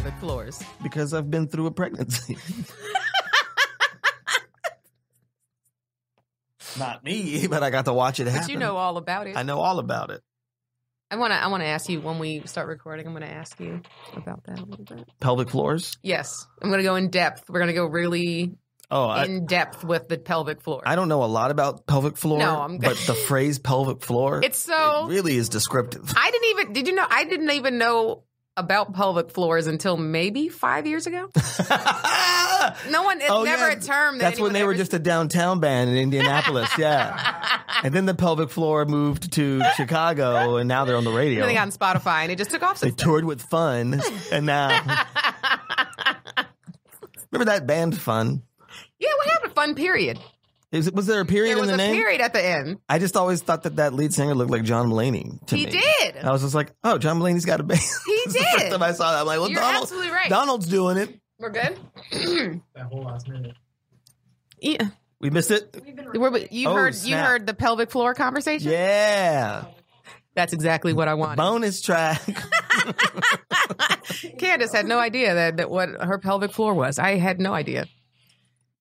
pelvic floors? Because I've been through a pregnancy. Not me, but I got to watch it happen. But you know all about it. I know all about it. I want to ask you when we start recording. I'm going to ask you about that a little bit. Pelvic floors? Yes, I'm going to go in depth. We're going to go really in depth with the pelvic floor. I don't know a lot about pelvic floor. No, but the phrase pelvic floor, it really is descriptive. Did you know? I didn't even know about pelvic floors until maybe 5 years ago. No one, it's never a term. That's when they were just a downtown band in Indianapolis, yeah. And then the pelvic floor moved to Chicago, and now they're on the radio. And then they got on Spotify, and it just took off. They toured with Fun, and now... Remember that band Fun? Yeah, what happened? Fun period. Was there a period in the name? There was a period at the end. I just always thought that lead singer looked like John Mulaney to me. He did. I was just like, oh, John Mulaney's got a band. He did. The first time I saw that, I'm like, well, You're absolutely right. Donald's doing it. We're good? That whole last minute. Yeah. We missed it? You heard the pelvic floor conversation? Yeah. That's exactly what I wanted. Bonus track. Candice had no idea that what her pelvic floor was. I had no idea.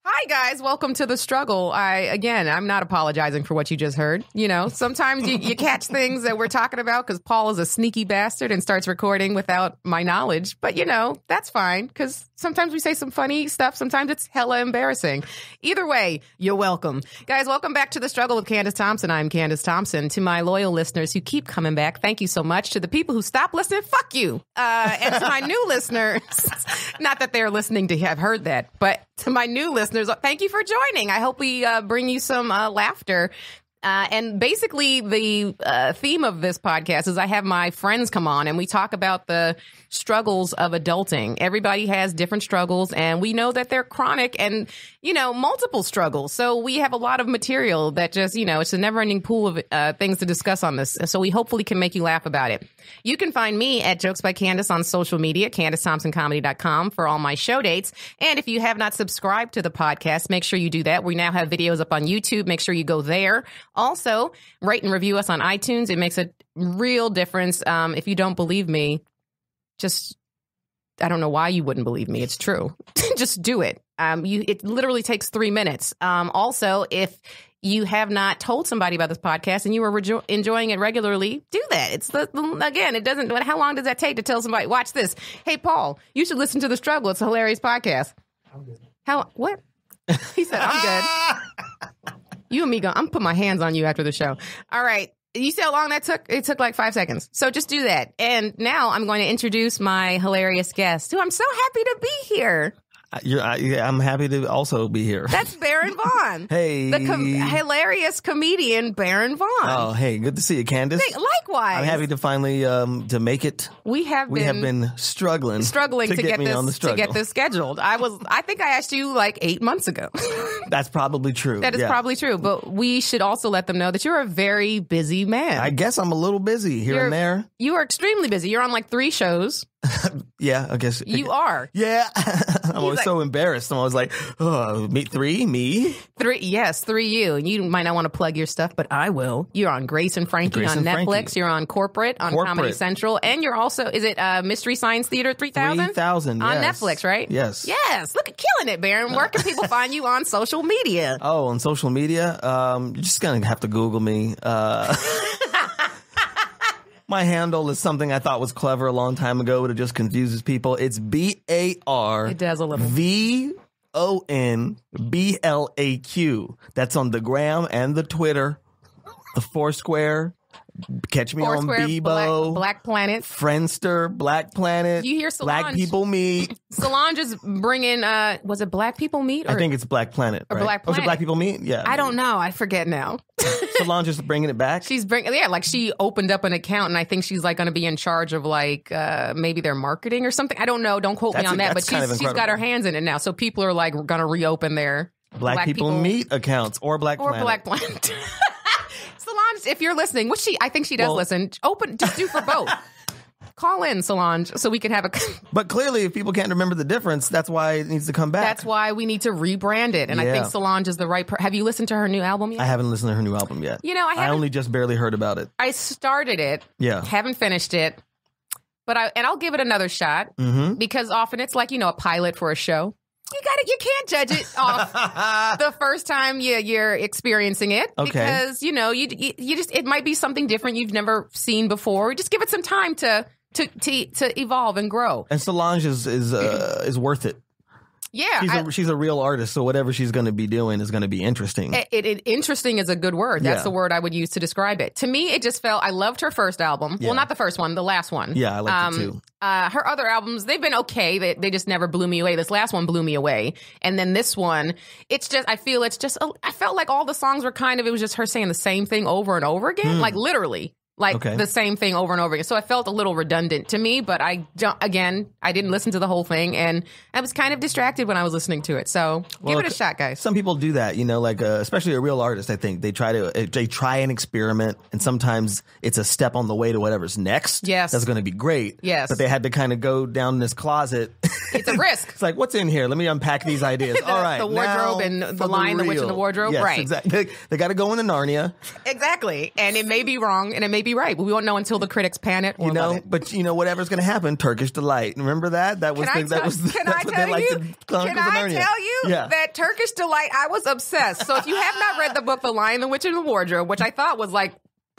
Hi, guys. Welcome to The Struggle. I'm not apologizing for what you just heard. You know, sometimes you catch things that we're talking about because Paul is a sneaky bastard and starts recording without my knowledge. But, you know, that's fine because sometimes we say some funny stuff. Sometimes it's hella embarrassing. Either way, you're welcome. Guys, welcome back to The Struggle with Candice Thompson. I'm Candice Thompson. To my loyal listeners who keep coming back, thank you so much. To the people who stop listening, fuck you. And to my new listeners, not that they're listening to have heard that, but to my new listeners, thank you for joining. I hope we bring you some laughter. And basically, the theme of this podcast is I have my friends come on and we talk about the struggles of adulting. Everybody has different struggles, and we know that they're chronic and, you know, multiple struggles. So we have a lot of material that just, you know, it's a never-ending pool of things to discuss on this. So we hopefully can make you laugh about it. You can find me at Jokes by Candice on social media, CandiceThompsonComedy.com for all my show dates. And if you have not subscribed to the podcast, make sure you do that. We now have videos up on YouTube. Make sure you go there. Also, rate and review us on iTunes. It makes a real difference. If you don't believe me, I don't know why you wouldn't believe me. It's true. Just do it. It literally takes 3 minutes. Also, if you have not told somebody about this podcast and you are enjoying it regularly, do that. It doesn't. How long does that take to tell somebody? Watch this. Hey, Paul, you should listen to The Struggle. It's a hilarious podcast. I'm good. What? He said, I'm good. You and me I'm put my hands on you after the show. All right. You see how long that took? It took like 5 seconds. So just do that. And now I'm going to introduce my hilarious guest, who I'm so happy to be here. I'm happy to also be here. That's Baron Vaughn. Hey. The hilarious comedian Baron Vaughn. Oh, hey, good to see you, Candice. Likewise. I'm happy to finally to make it. We have been struggling to get me on the struggle. To get this scheduled. I think I asked you like 8 months ago. That's probably true. That is probably true. But we should also let them know that you're a very busy man. I guess I'm a little busy here and there. You are extremely busy. You're on like 3 shows. Yeah, I guess. You are. Yeah. I'm always so embarrassed. I'm always like, oh, me? 3 Yes, 3 you. And you might not want to plug your stuff, but I will. You're on Grace and Frankie on Netflix. Frankie. You're on Corporate on Comedy Central. And you're also, is it Mystery Science Theater 3000? 3000, on Netflix, right? Yes. Yes. Look at killing it, Baron. Where can people find you on social media? Oh, on social media? You're just going to have to Google me. My handle is something I thought was clever a long time ago, but it just confuses people. It's BAR. It does a little. VONBLAQ. That's on the Gram and the Twitter, the Foursquare. Catch me on Bebo, Black Planet, Friendster, Black Planet. You hear Solange? Black People Meet. Solange is bringing. Was it Black People Meet? I think it's Black Planet. Or right? Black Planet. Oh, is it Black People Meet? Yeah. I don't know. I forget now. Solange is bringing it back. She's like she opened up an account, and I think she's like going to be in charge of like maybe their marketing or something. I don't know. Don't quote me on that. But she's got her hands in it now, so people are like going to reopen their Black People Meet accounts or Black Planet. Black Planet. Solange, if you're listening, I think she does listen. Just do for both. Call in, Solange, so we can have a... But clearly, if people can't remember the difference, that's why it needs to come back. That's why we need to rebrand it. And I think Solange is the right... Have you listened to her new album yet? I haven't listened to her new album yet. You know, I only just barely heard about it. I started it. Yeah. Haven't finished it. but I'll give it another shot because often it's like, a pilot for a show. You can't judge it off the first time you're experiencing it because, you just, it might be something different you've never seen before. Just give it some time to evolve and grow. And Solange is worth it. Yeah. She's a real artist, so whatever she's going to be doing is going to be interesting. Interesting is a good word. That's the word I would use to describe it. To me, it just felt, I loved her first album. Yeah. Well, not the first one, the last one. Yeah, I liked it too. Her other albums, they've been okay. They just never blew me away. This last one blew me away. And then this one, I felt like all the songs were it was just her saying the same thing over and over again. Like literally. The same thing over and over again. So I felt a little redundant to me, but I didn't listen to the whole thing, and I was kind of distracted when I was listening to it. So give it a shot, guys. Some people do that, especially a real artist. I think they try an experiment, and sometimes it's a step on the way to whatever's next. Yes, that's going to be great. Yes, but they had to kind of go down this closet. It's a risk. It's like, what's in here? Let me unpack these ideas. All right, the wardrobe and the Lion, the Witch, and the Wardrobe. Yes, right, exactly. They got to go into Narnia. Exactly, and it may be wrong, and it may be right, but we won't know until the critics pan it. Or love it. But whatever's going to happen. Turkish Delight. Remember that? That was Can I tell you that Turkish Delight? I was obsessed. So if you have not read the book, The Lion, the Witch, and the Wardrobe, which I thought was like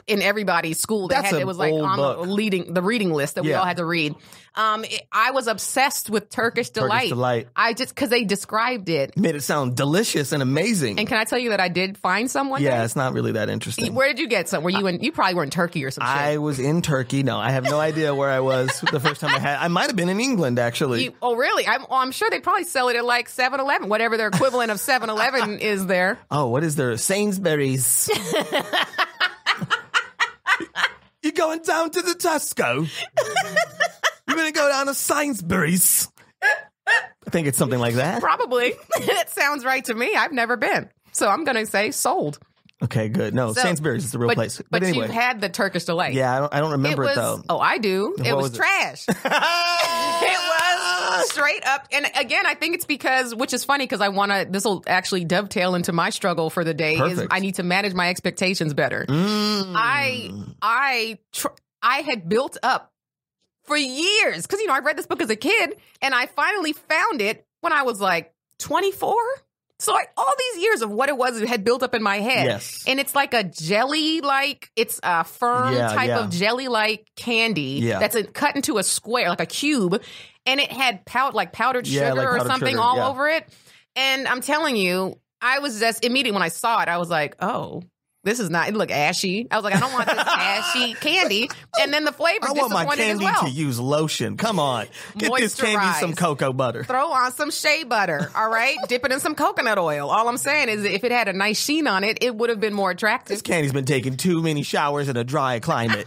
in everybody's school, it was like on the reading list that we all had to read. I was obsessed with Turkish Delight. Because they described it. Made it sound delicious and amazing. And can I tell you that I did find someone? Yeah, it's not really that interesting. Where did you get some? You probably were in Turkey or some shit. I was in Turkey. No, I have no idea where I was the first time I might have been in England, actually. Oh, really? I'm sure they probably sell it at like 7-Eleven, whatever their equivalent of 7-Eleven is there. Oh, what is there? Sainsbury's. You're going down to the Tesco? You're going to go down to Sainsbury's? I think it's something like that. Probably. It sounds right to me. I've never been. So I'm going to say sold. Okay, good. No, Sainsbury's is the real place. But anyway. You've had the Turkish Delight. Yeah, I don't remember it though. Oh, I do. It was trash. It was straight up. And again, I think it's because, which is funny because this will actually dovetail into my struggle for the day. Perfect. Is I need to manage my expectations better. I had built up for years because, I read this book as a kid and I finally found it when I was like 24. So all these years of what it was, it had built up in my head. Yes. And it's like a jelly-like, it's a firm type of jelly-like candy that's cut into a square, like a cube. And it had powdered sugar or something all over it. And I'm telling you, I was just immediately when I saw it, I was like, oh, this is not, it looked ashy. I was like, I don't want this ashy candy. And then the flavor disappointed as well. I want my candy to use lotion. Come on. Get this candy some cocoa butter. Throw on some shea butter, all right? Dip it in some coconut oil. All I'm saying is if it had a nice sheen on it, it would have been more attractive. This candy's been taking too many showers in a dry climate.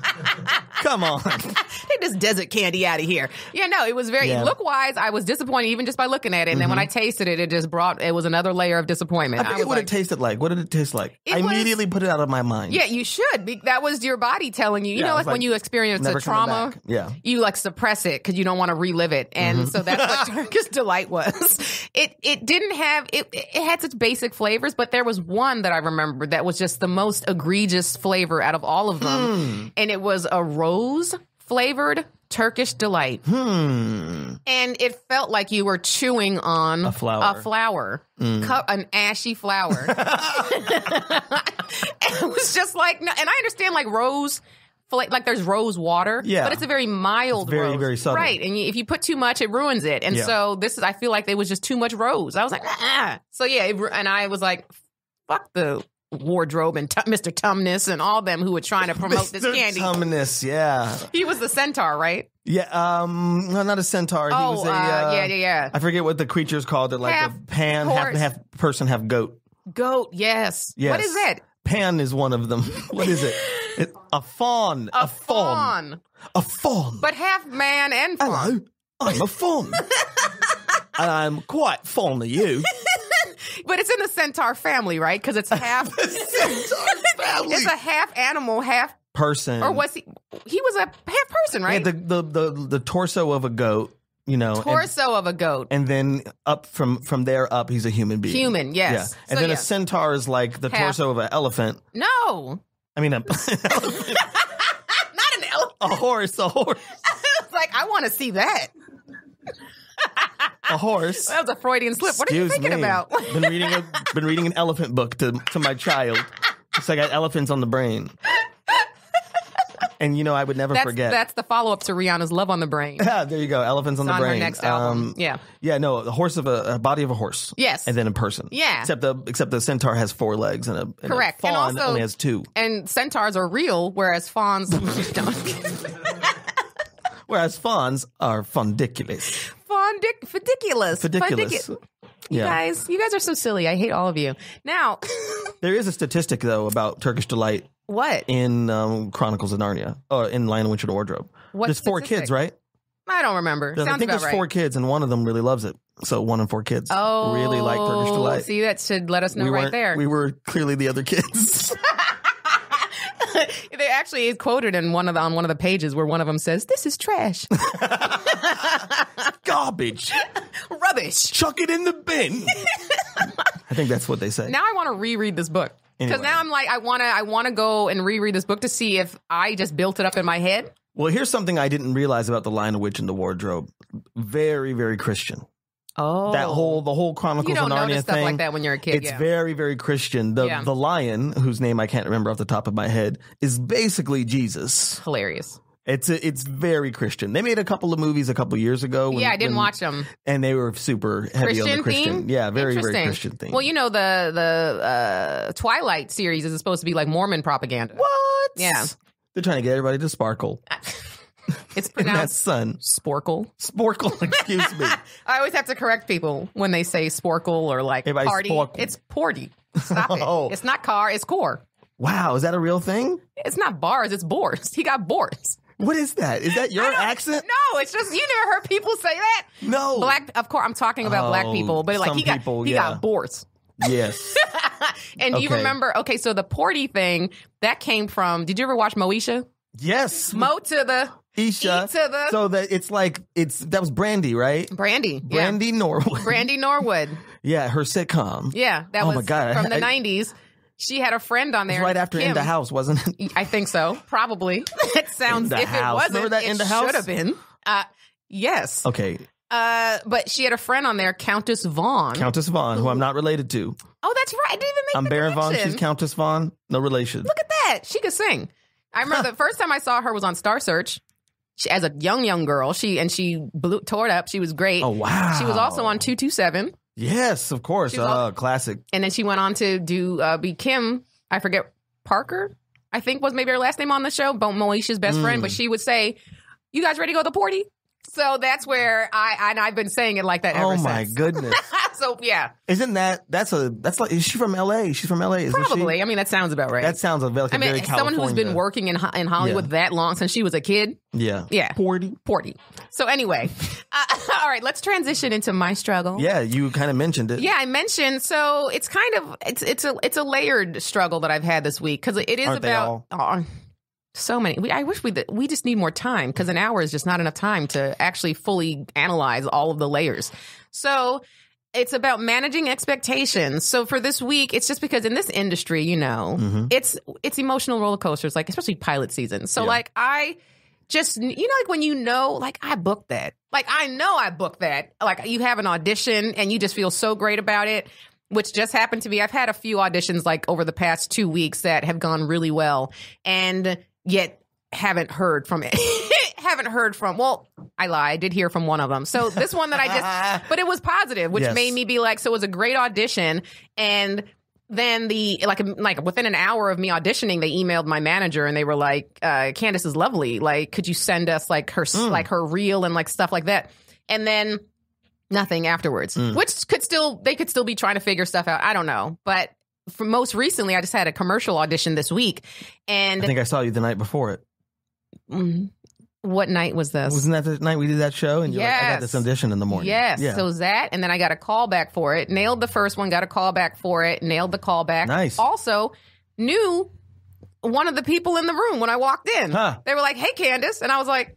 Come on. Take this desert candy out of here. Yeah, no, it was very, look-wise, I was disappointed even just by looking at it. And then when I tasted it, it was another layer of disappointment. I forget what it tasted like. What did it taste like? I immediately put it out of my mind. Yeah, you should. That was your body telling you. You know, like when you experience a trauma, you like suppress it because you don't want to relive it. And so that's what Turkish Delight was. It didn't have, it had such basic flavors, but there was one that I remember that was just the most egregious flavor out of all of them. And it was a rose flavored Turkish Delight. And it felt like you were chewing on a flower. An ashy flower. It was just like, and I understand like rose, like there's rose water, but it's a very mild rose. Very subtle. Right. And if you put too much, it ruins it. And so I feel like there was just too much rose. I was like, So and I was like, fuck the Wardrobe and Mr. Tumnus and all them who were trying to promote this candy. Mr. Tumnus, yeah. He was the centaur, right? Yeah, no, not a centaur. He was yeah. I forget what the creature's called. They're like half a pan, half person, half goat. Goat, yes. What is it? Pan is one of them. What is it? A fawn. A fawn. A fawn. But half man and fawn. Hello, I'm a fawn. And I'm quite fond of you. But it's in the centaur family, right? Because it's half. Centaur family. It's a half animal, half person. Or was he? He was a half person, right? Yeah, the torso of a goat. Torso of a goat, and then up from there up, he's a human being. Human, yes. Yeah, and then a centaur is like the torso of an elephant. No, I mean an elephant. Not an elephant. A horse. It's like I want to see that. A horse. That was a Freudian slip. What are you Excuse thinking me. about? Been reading an elephant book to my child. So I got elephants on the brain. And I would never forget. That's the follow-up to Rihanna's Love on the Brain. Yeah, there you go. Elephants on the on brain. her next album. Yeah. Yeah, no, the horse of a body of a horse. Yes. And then a person. Yeah. Except the centaur has 4 legs and Correct. a fawn And also, only has 2. And centaurs are real, whereas fawns Whereas fawns are fundiculous. Ridiculous. Yeah. You guys are so silly. I hate all of you. Now, There is a statistic though about Turkish delight what? in Chronicles of Narnia or in Lion, the Witch, and the Wardrobe. What There's 4 statistic? kids, right? I don't remember. I Sounds think about there's right. 4 kids, and one of them really loves it. So 1 in 4 kids Oh, really like Turkish delight. See, that should let us know right there. We were clearly the other kids. They actually quoted in on one of the pages where one of them says, "This is trash, Garbage. rubbish." Chuck it in the bin. I think that's what they say. Now I want to reread this book because Anyway. now I'm like, I want to go and reread this book to see if I just built it up in my head. Well, here's something I didn't realize about the Lion, the Witch, and the Wardrobe. Very, very Christian. Oh, The whole Chronicles you don't of Narnia notice stuff thing. like that when you're a kid. It's yeah. very, very Christian. The lion, whose name I can't remember off the top of my head, is basically Jesus. hilarious. It's very Christian. They made a couple of movies a couple years ago. I didn't watch them. And they were super heavy on the Christian. theme? Yeah, very, very Interesting. Christian theme. Well, the Twilight series is supposed to be like Mormon propaganda. What? Yeah. They're trying to get everybody to sparkle. It's In that pronounced sun. sporkle. Sporkle, excuse me. I always have to correct people when they say sporkle or like Everybody party. sporkle. It's porty. Stop Oh. it. It's not car. It's core. Wow, is that a real thing? It's not bars. It's boars. He got boars. What is that? Is that your accent? No, it's just you never heard people say that. No. Black. Of course, I'm talking about black people, but like some he people, got boars. Yes. And you Okay. remember? Okay, so the porty thing that came from. Did you ever watch Moesha? Yes. Mo to the Isha. E to the So that that was Brandy, right? Brandy. Brandy Norwood. Yeah. Brandy Norwood. Yeah, her sitcom. Yeah, that Oh was my God. from the 90s. She had a friend on It was there. right after Kim. In the House, wasn't it? I think so. Probably. It sounds. In the If House. it wasn't, Remember that it In the House? should have been. Yes. Okay. But she had a friend on there, Countess Vaughn. Countess Vaughn, who I'm not related to. Oh, that's right. I didn't even make I'm the Baron Vaughn. connection. She's Countess Vaughn. No relation. Look at that. She could sing. I remember the first time I saw her was on Star Search. She, as a young girl, she tore it up. She was great. Oh, wow. She was also on 227. Yes, of course. Classic. And then she went on to be Kim, I forget, Parker, I think was maybe her last name on the show, Moesha's best friend. But she would say, "You guys ready to go to the party?" So that's where I've been saying it like that ever since. Oh my goodness. So yeah, Isn't that's like, is she from LA? She's from LA, isn't probably. she? I mean, that sounds about right. That sounds like a very someone who's been California- working in Hollywood that long since she was a kid. Yeah. Yeah. Porty. So anyway, all right, let's transition into my struggle. Yeah, you kind of mentioned it. Yeah, I mentioned. So it's kind of it's a layered struggle that I've had this week because it is Aren't they about so many. I wish we just need more time because an hour is just not enough time to actually fully analyze all of the layers. So it's about managing expectations. So for this week, it's just because in this industry, it's emotional roller coasters, like especially pilot season. So like I just, like when like I booked that. Like I know I booked that. Like you have an audition and you just feel so great about it, which just happened to be. I've had a few auditions like over the past 2 weeks that have gone really well and yet haven't heard from it. Well, I lie. I did hear from one of them. So this one that I just, but it was positive, which Yes. made me be like, so it was a great audition. And then like within an hour of me auditioning, they emailed my manager and they were like, Candice is lovely. Like, could you send us like her reel and like stuff like that? And then nothing afterwards, which they could still be trying to figure stuff out. I don't know. But for most recently, I just had a commercial audition this week. And I think I saw you the night before it. What night was this? Wasn't that the night we did that show? And you're like, I got this audition in the morning. Yes. Yeah. So it was that. And then I got a call back for it. Nailed the first one, got a call back for it, nailed the call back. Nice. Also, knew one of the people in the room when I walked in. Huh. They were like, "Hey, Candice." And I was like,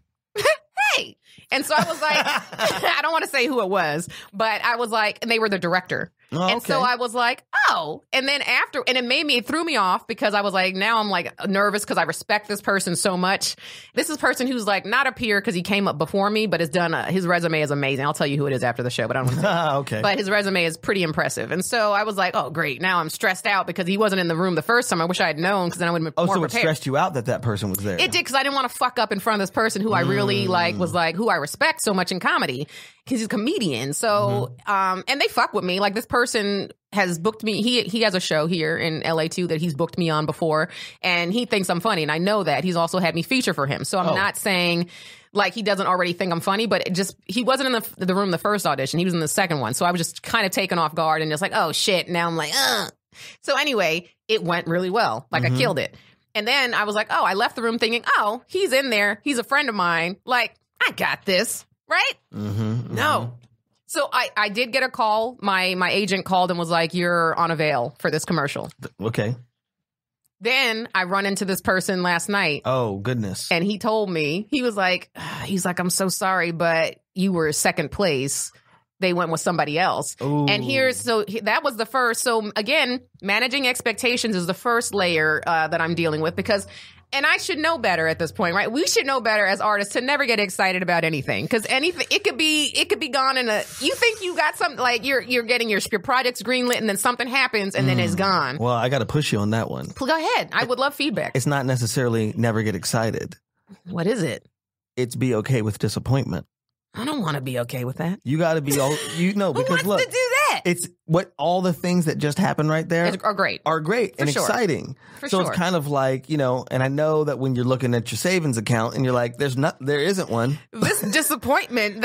"Hey." And so I was like, I don't want to say who it was, but I was like, and they were the director. Oh, And so I was like, oh. And then after, and it threw me off because I was like, now I'm like nervous because I respect this person so much. This is a person who's like not a peer because he came up before me, but has done, his resume is amazing. I'll tell you who it is after the show, but I don't want to say. Okay. But his resume is pretty impressive. And so I was like, oh, great. Now I'm stressed out because he wasn't in the room the first time. I wish I had known because then I would have been more so prepared. It stressed you out that person was there. It did because I didn't want to fuck up in front of this person who I really who I respect so much in comedy because he's a comedian. So, and they fuck with me. Like this person has booked me. He has a show here in LA too that he's booked me on before, and he thinks I'm funny, and I know that. He's also had me feature for him. So I'm not saying like he doesn't already think I'm funny, but he wasn't in the room the first audition. He was in the second one. So I was just kind of taken off guard and just like, oh shit. Now I'm like, ugh. So anyway, it went really well. Like I killed it. And then I was like, oh, I left the room thinking, oh, he's in there. He's a friend of mine. Like, I got this, right? No. So I did get a call. My agent called and was like, you're on avail for this commercial. Okay. Then I run into this person last night. Oh, goodness. And he told me, he was like, I'm so sorry, but you were second place. They went with somebody else. Ooh. And that was the first. So again, managing expectations is the first layer that I'm dealing with because, and I should know better at this point, right? We should know better as artists to never get excited about anything because anything, it could be gone you think you got something like you're getting your project's greenlit and then something happens and then it's gone. Well, I got to push you on that one. Go ahead. I would love feedback. It's not necessarily never get excited. What is it? It's be okay with disappointment. I don't want to be okay with that. You got to be because Who wants look, to do that? it's all the things that just happened right there are great and sure. exciting. For so sure. it's kind of like, and I know that when you're looking at your savings account and you're like, there isn't one. This disappointment,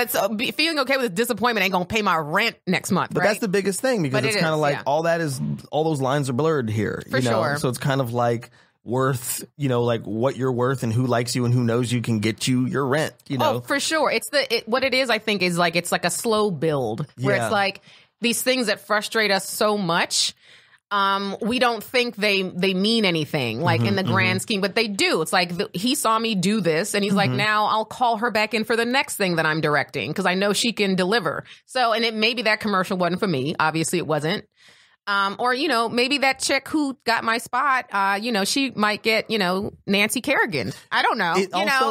feeling okay with this disappointment ain't going to pay my rent next month, But right? that's the biggest thing because it's kind of like all those lines are blurred here. For sure. So it's kind of like worth, like what you're worth and who likes you and who knows you can get you your rent, Oh, for sure. It's what it is, I think, is like it's like a slow build where it's like these things that frustrate us so much. We don't think they mean anything like in the grand scheme, but they do. It's like he saw me do this and he's like, now I'll call her back in for the next thing that I'm directing because I know she can deliver. So, and maybe that commercial wasn't for me. Obviously it wasn't. Or, maybe that chick who got my spot, she might get, Nancy Kerrigan. I don't know,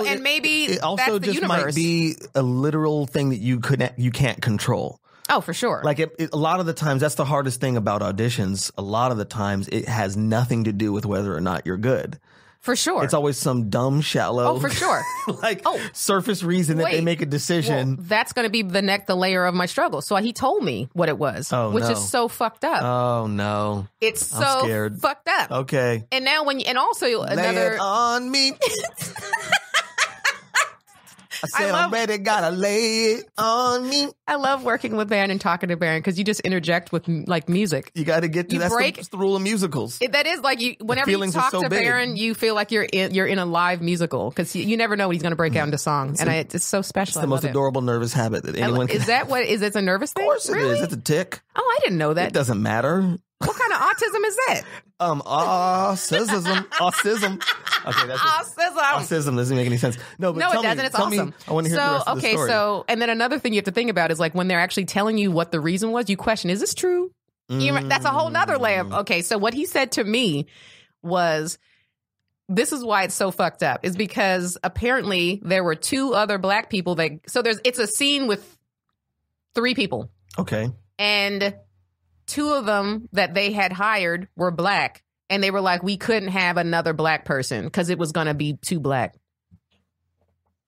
and maybe it also that's the just universe. might be a literal thing that you can't control. Oh, for sure. Like a lot of the times, that's the hardest thing about auditions. A lot of the times it has nothing to do with whether or not you're good. For sure. It's always some dumb, shallow, oh, for sure. surface reason that they make a decision. Well, that's going to be the layer of my struggle. So he told me what it was, which is so fucked up. Oh, no. It's I'm so scared. fucked up. Okay. And now and also Lay another. it on me. I said I'm ready, gotta lay it on me. I love working with Baron and talking to Baron because you just interject with like music. You got to get to that's the rule of musicals. That is like whenever you talk to Baron, you feel like you're in a live musical because you never know when he's going to break out into song, and it's so special. It's the most adorable nervous habit that anyone can. Is that what is? It's a nervous thing. Of course it really? is. It's a tick. Oh, I didn't know that. It doesn't matter. What kind of autism is that? Autism. Okay, that's autism doesn't make any sense. No, but it doesn't. It's awesome. I want to hear the rest of the story. And then another thing you have to think about is like when they're actually telling you what the reason was, you question, is this true? That's a whole nother layer. Okay, so what he said to me was, this is why it's so fucked up, is because apparently there were two other black people it's a scene with 3 people. Okay. And 2 of them that they had hired were black. And they were like, we couldn't have another black person because it was going to be too black.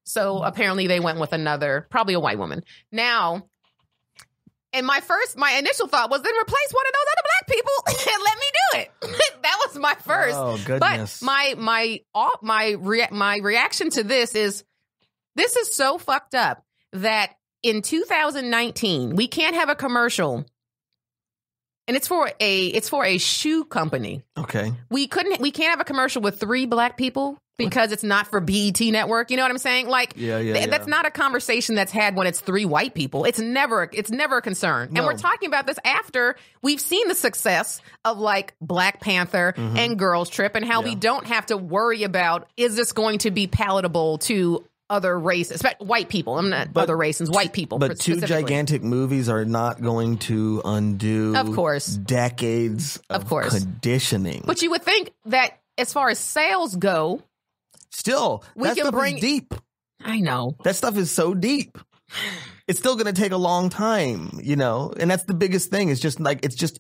So apparently they went with probably a white woman. Now, and my initial thought was then replace one of those other black people and let me do it. That was my first. Oh, goodness. But my reaction to this is so fucked up that in 2019, we can't have a commercial. And it's for a shoe company. Okay. We can't have a commercial with 3 black people because it's not for BET Network. You know what I'm saying? Like, that's not a conversation that's had when it's 3 white people. It's never a concern. No. And we're talking about this after we've seen the success of like Black Panther and Girls Trip and how we don't have to worry about, is this going to be palatable to other races, white people. I'm not other races, white people. But two gigantic movies are not going to undo, of course, decades of conditioning. But you would think that as far as sales go, still, that stuff is deep. I know. That stuff is so deep. It's still going to take a long time, you know? And that's the biggest thing. It's just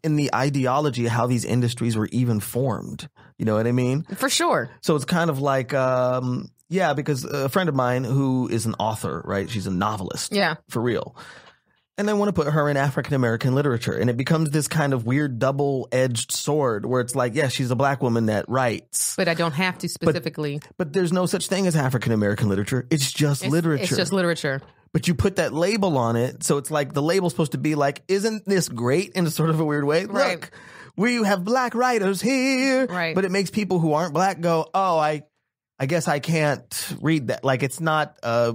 in the ideology of how these industries were even formed. You know what I mean? For sure. So it's kind of like, because a friend of mine who is an author, right? She's a novelist. Yeah. For real. And I want to put her in African-American literature. And it becomes this kind of weird double-edged sword where it's like, yes, she's a black woman that writes. But I don't have to specifically. But there's no such thing as African-American literature. It's just literature. It's just literature. But you put that label on it. So it's like the label's supposed to be like, isn't this great in a sort of a weird way? Right. Look, we have black writers here. Right. But it makes people who aren't black go, oh, I guess I can't read that. Like, it's not a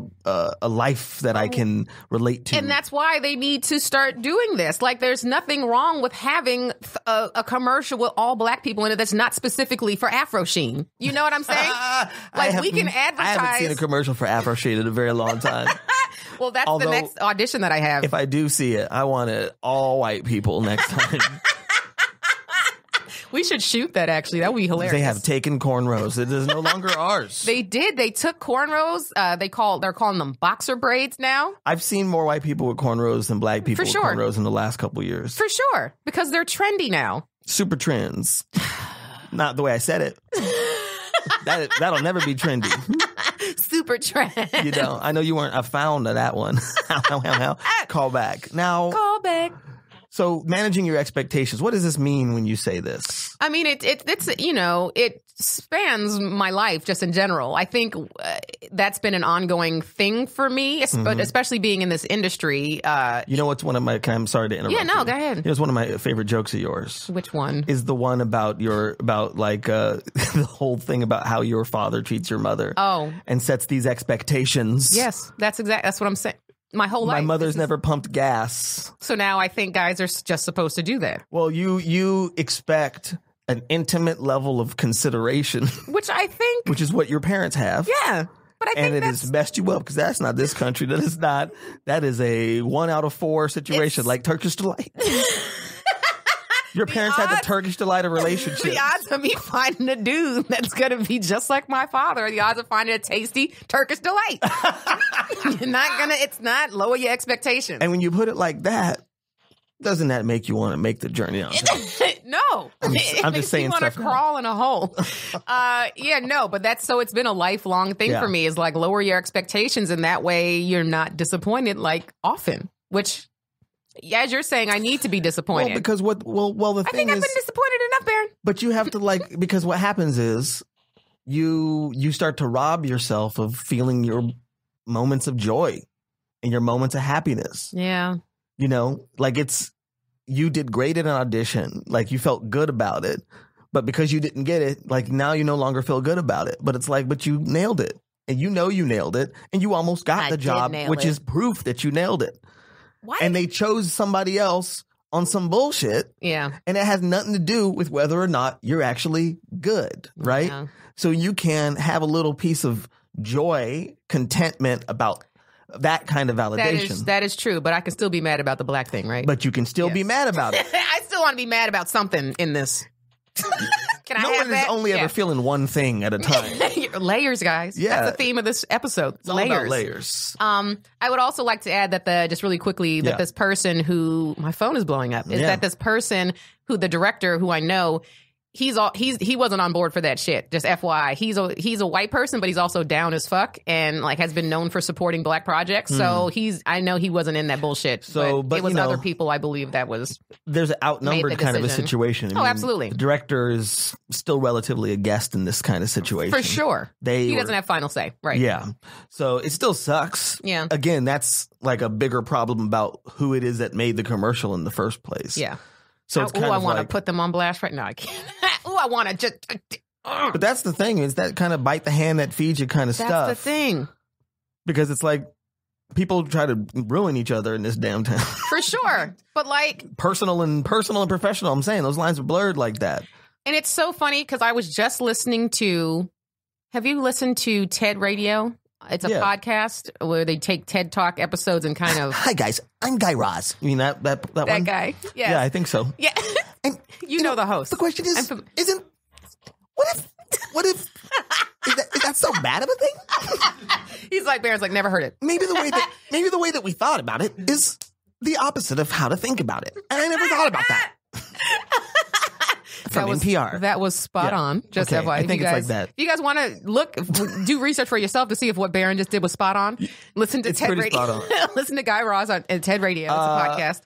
life that I can relate to. And that's why they need to start doing this. Like, there's nothing wrong with having a commercial with all black people in it that's not specifically for Afro Sheen. You know what I'm saying? We can advertise. I haven't seen a commercial for Afro Sheen in a very long time. Well, that's the next audition that I have. If I do see it, I want it all white people next time. We should shoot that, actually. That would be hilarious. They have taken cornrows. It is no longer ours. They did. They took cornrows. They're calling them boxer braids now. I've seen more white people with cornrows than black people with cornrows in the last couple of years. For sure. Because they're trendy now. Super trends. Not the way I said it. That'll never be trendy. Super trend. You know, I know you weren't a found of that one. Call back. Now. Call back. So managing your expectations, what does this mean when you say this? I mean, it's you know, it spans my life just in general. I think that's been an ongoing thing for me, but especially being in this industry. You know what's one of my, I'm sorry to interrupt. Yeah, no, go ahead. Here's one of my favorite jokes of yours. Which one? Is the one about the whole thing about how your father treats your mother. Oh. And sets these expectations. Yes, that's what I'm saying. My whole life. My mother's never pumped gas. So now I think guys are just supposed to do that. Well, you expect an intimate level of consideration. Which I think. Which is what your parents have. Yeah. But I think it has messed you up because that's not this country. That is a 1 out of 4 situation, like Turkish Delight. Your parents had the Turkish Delight of relationships. The odds of me finding a dude that's going to be just like my father, the odds of finding a tasty Turkish Delight. It's not lower your expectations. And when you put it like that, doesn't that make you want to make the journey out? No. I'm just saying stuff. You want to crawl in a hole. But it's been a lifelong thing for me is like lower your expectations and that way you're not disappointed like often, which... as you're saying, I need to be disappointed. Well, because the thing I think I've been disappointed enough, Baron. But you have to because what happens is you start to rob yourself of feeling your moments of joy and your moments of happiness. Yeah. You know, you did great at an audition. Like you felt good about it. But because you didn't get it, like now you no longer feel good about it. But it's like, but you nailed it. And you know you nailed it. And you almost got the job, which is proof that you nailed it. What? And they chose somebody else on some bullshit. Yeah. And it has nothing to do with whether or not you're actually good, right? Yeah. So you can have a little piece of joy, contentment about that kind of validation. That is true, but I can still be mad about the black thing, right? But you can still be mad about it. I still want to be mad about something in this. Can no I have one is only ever feeling one thing at a time. Layers, guys. Yeah. That's the theme of this episode. It's all about layers. I would also like to add that just really quickly, that this person who, my phone is blowing up, is that this person who, the director who I know, he wasn't on board for that shit. Just FYI, he's a white person, but he's also down as fuck and like has been known for supporting black projects. So I know he wasn't in that bullshit. So, but it was other people, I believe, that was. There's an outnumbered kind of a situation. I mean, absolutely. The director is still relatively a guest in this kind of situation. For sure. He doesn't have final say, right? Yeah. So it still sucks. Yeah. Again, that's like a bigger problem about who it is that made the commercial in the first place. Yeah. So it's kind of I want to put them on blast right now. I can't. I want to just. But that's the thing, is that kind of bite the hand that feeds you kind of stuff. That's the thing. Because it's like people try to ruin each other in this damn town. For sure. But like personal and professional, I'm saying those lines are blurred like that. And it's so funny because I was just listening to. Have you listened to TED Radio? It's a Yeah. podcast where they take TED Talk episodes and kind of Hi guys, I'm Guy Raz. You mean that that one? guy. Yes. Yeah, I think so. Yeah. And you know the host. the question is, what if is that so bad of a thing? He's like, Baron's like, never heard it. Maybe the way that we thought about it is the opposite of how to think about it. And I never thought about that. From NPR. That was spot on. Just Okay, FYI. I think if you it's guys, like that. If you guys want to do research for yourself to see if what Baron just did was spot on, listen to It's TED pretty Radio. spot on. Listen to Guy Raz on TED Radio. It's a podcast.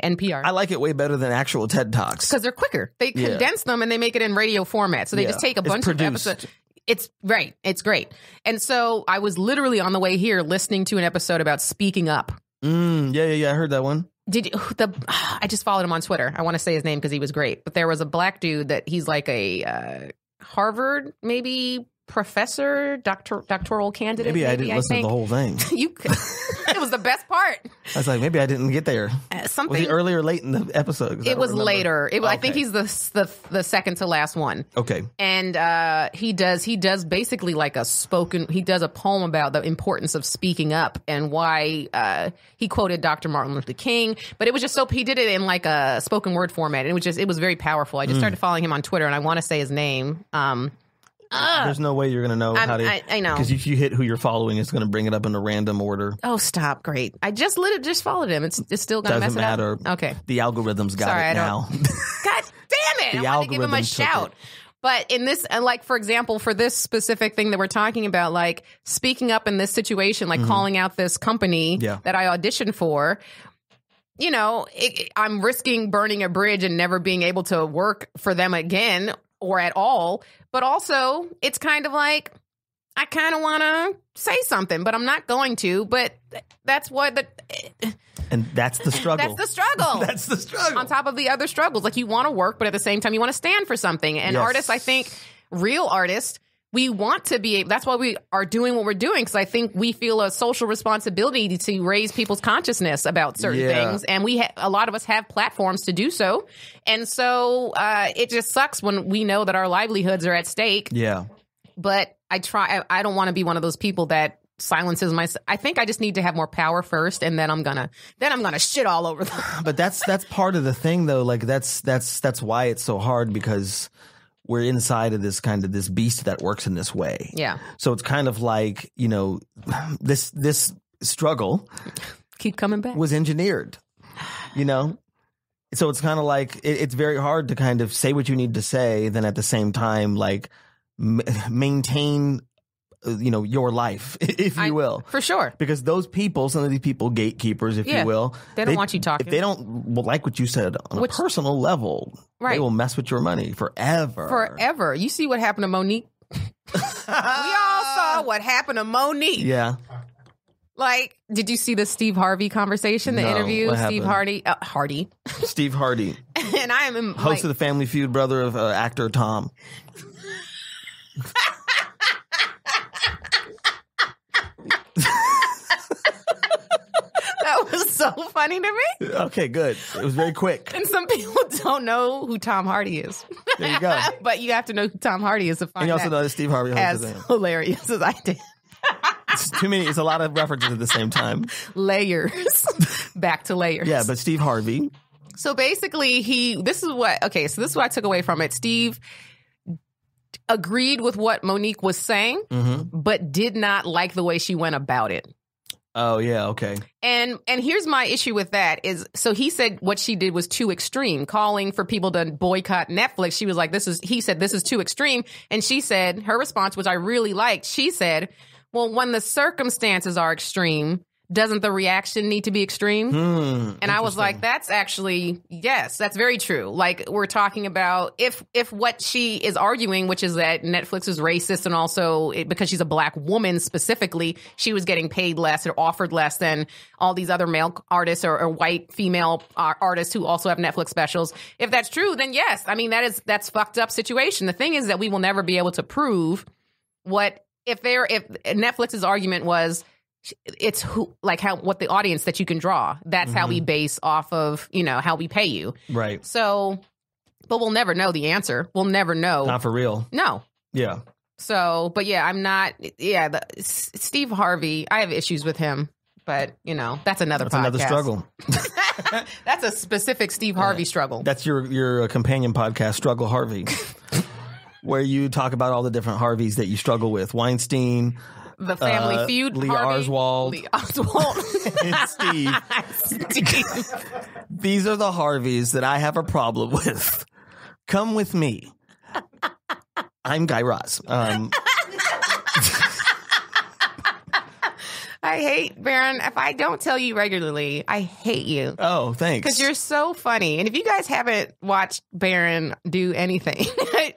NPR. I like it way better than actual TED Talks. Because they're quicker. They condense them and they make it in radio format. So they just take a It's bunch of produced. episodes. It's right. It's great. And so I was literally on the way here listening to an episode about speaking up. Yeah. I heard that one. Did you, I just followed him on Twitter. I want to say his name because he was great. But there was a black dude that he's like a Harvard maybe professor, doctoral candidate. Maybe I didn't listen to the whole thing. It was the best part. I was like, maybe I didn't get there. Something Was he early or late in the episode? 'Cause I it don't was remember. later. I think Okay. he's the second to last one. Okay. And he does basically like he does a poem about the importance of speaking up and why he quoted Dr. Martin Luther King, but it was just he did it in like a spoken word format. And it was very powerful. I just started following him on Twitter and I want to say his name. There's no way you're going to know how to. I know. Because if you hit who you're following, it's going to bring it up in a random order. Oh, stop. Great. I just followed him. It's still going to mess Doesn't it matter. up. Okay. The algorithms got Sorry, it I now. God damn it. The I want to give him a algorithm took shout. it. But in this, like, for example, for this specific thing that we're talking about, like speaking up in this situation, like calling out this company that I auditioned for, you know, I'm risking burning a bridge and never being able to work for them again or at all. But also, it's kind of like, I kind of want to say something, but I'm not going to. But that's what And that's the struggle. That's the struggle. That's the struggle. On top of the other struggles. Like, you want to work, but at the same time, you want to stand for something. And Yes. artists, I think, real artists, we want to be, that's why we are doing what we're doing. Because I think we feel a social responsibility to raise people's consciousness about certain things. And a lot of us have platforms to do so. And so it just sucks when we know that our livelihoods are at stake. Yeah. But I don't want to be one of those people that silences myself. I think I just need to have more power first, and then I'm gonna shit all over them. But that's part of the thing, though. Like that's why it's so hard, because we're inside of this beast that works in this way. Yeah. So it's kind of like, you know, this struggle Keep coming back. was engineered, you know? So it's kind of like, it's very hard to kind of say what you need to say, then at the same time, like maintain, you know, your life, if you will. For sure. Because those people, some of these people, gatekeepers, if you will. They don't want you talking. If they don't like what you said on a personal level, Right. they will mess with your money forever. Forever. You see what happened to Monique? We all saw what happened to Monique. Yeah. Like, did you see the Steve Harvey conversation, the No, interview? what Steve happened? Hardy. Steve Hardy, And I am host of the Family Feud, brother of actor Tom. That was so funny to me. Okay, good. It was very quick. And some people don't know who Tom Hardy is. There you go. But you have to know who Tom Hardy is to find And you also that know that Steve Harvey as hosts hilarious as I did. It's too many. It's a lot of references at the same time. Layers. Back to layers. Yeah, but Steve Harvey. So basically, this is what I took away from it. Steve agreed with what Monique was saying, but did not like the way she went about it. Oh, yeah, okay. And here's my issue with that is, so he said what she did was too extreme, calling for people to boycott Netflix. She was like, he said, this is too extreme. And she said, her response, which I really liked, she said, well, when the circumstances are extreme, doesn't the reaction need to be extreme? And I was like, that's actually, yes, that's very true. Like, we're talking about if what she is arguing, which is that Netflix is racist, and also because she's a black woman specifically, she was getting paid less or offered less than all these other male artists or white female artists who also have Netflix specials. If that's true, then yes. I mean, that's fucked up situation. The thing is that we will never be able to prove what, if Netflix's argument was, it's what the audience that you can draw. That's how we base off of, you know, how we pay you. Right. So, but we'll never know the answer. We'll never know. Not for real. No. Yeah. So, but yeah, I'm not. Yeah, Steve Harvey. I have issues with him, but that's another podcast. Another struggle. That's a specific Steve Harvey struggle. That's your companion podcast, Struggle Harvey, where you talk about all the different Harveys that you struggle with. Weinstein, the Family Feud, Lee Harvey, Oswald, and Steve. These are the Harveys that I have a problem with. Come with me. I'm Guy Raz. I hate, Baron, if I don't tell you regularly, I hate you. Oh, thanks. Because you're so funny. And if you guys haven't watched Baron do anything,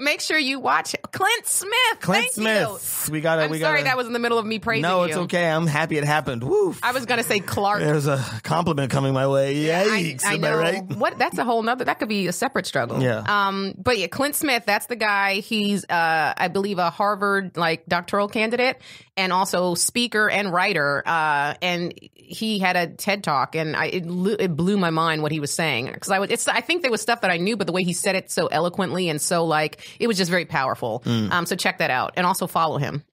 make sure you watch Clint Smith. Clint Smith. We gotta. Sorry that was in the middle of me praising you. No, it's okay. I'm happy it happened. Woo. I was going to say Clark. There's a compliment coming my way. Yikes. I know. Am I right? What? That's a whole nother, that could be a separate struggle. Yeah. But yeah, Clint Smith, that's the guy. He's, I believe, a Harvard, doctoral candidate and also speaker and writer. And he had a TED Talk, and it blew my mind what he was saying. Because I think there was stuff that I knew, but the way he said it so eloquently and so it was just very powerful. So check that out, and also follow him.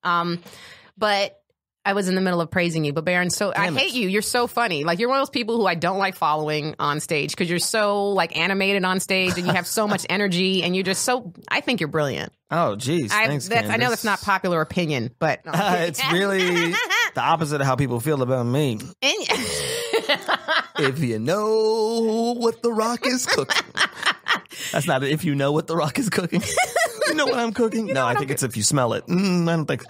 But I was in the middle of praising you, but Baron, I hate you. You're so funny. You're one of those people who I don't like following on stage because you're so animated on stage and you have so much energy and you're just I think you're brilliant. Oh, geez. Thanks, Candice. I know that's not popular opinion, but it's really the opposite of how people feel about me. If you know what The Rock is cooking. That's not it. If you know what The Rock is cooking. You know what I'm cooking? No, I think it's if you smell it. I don't think.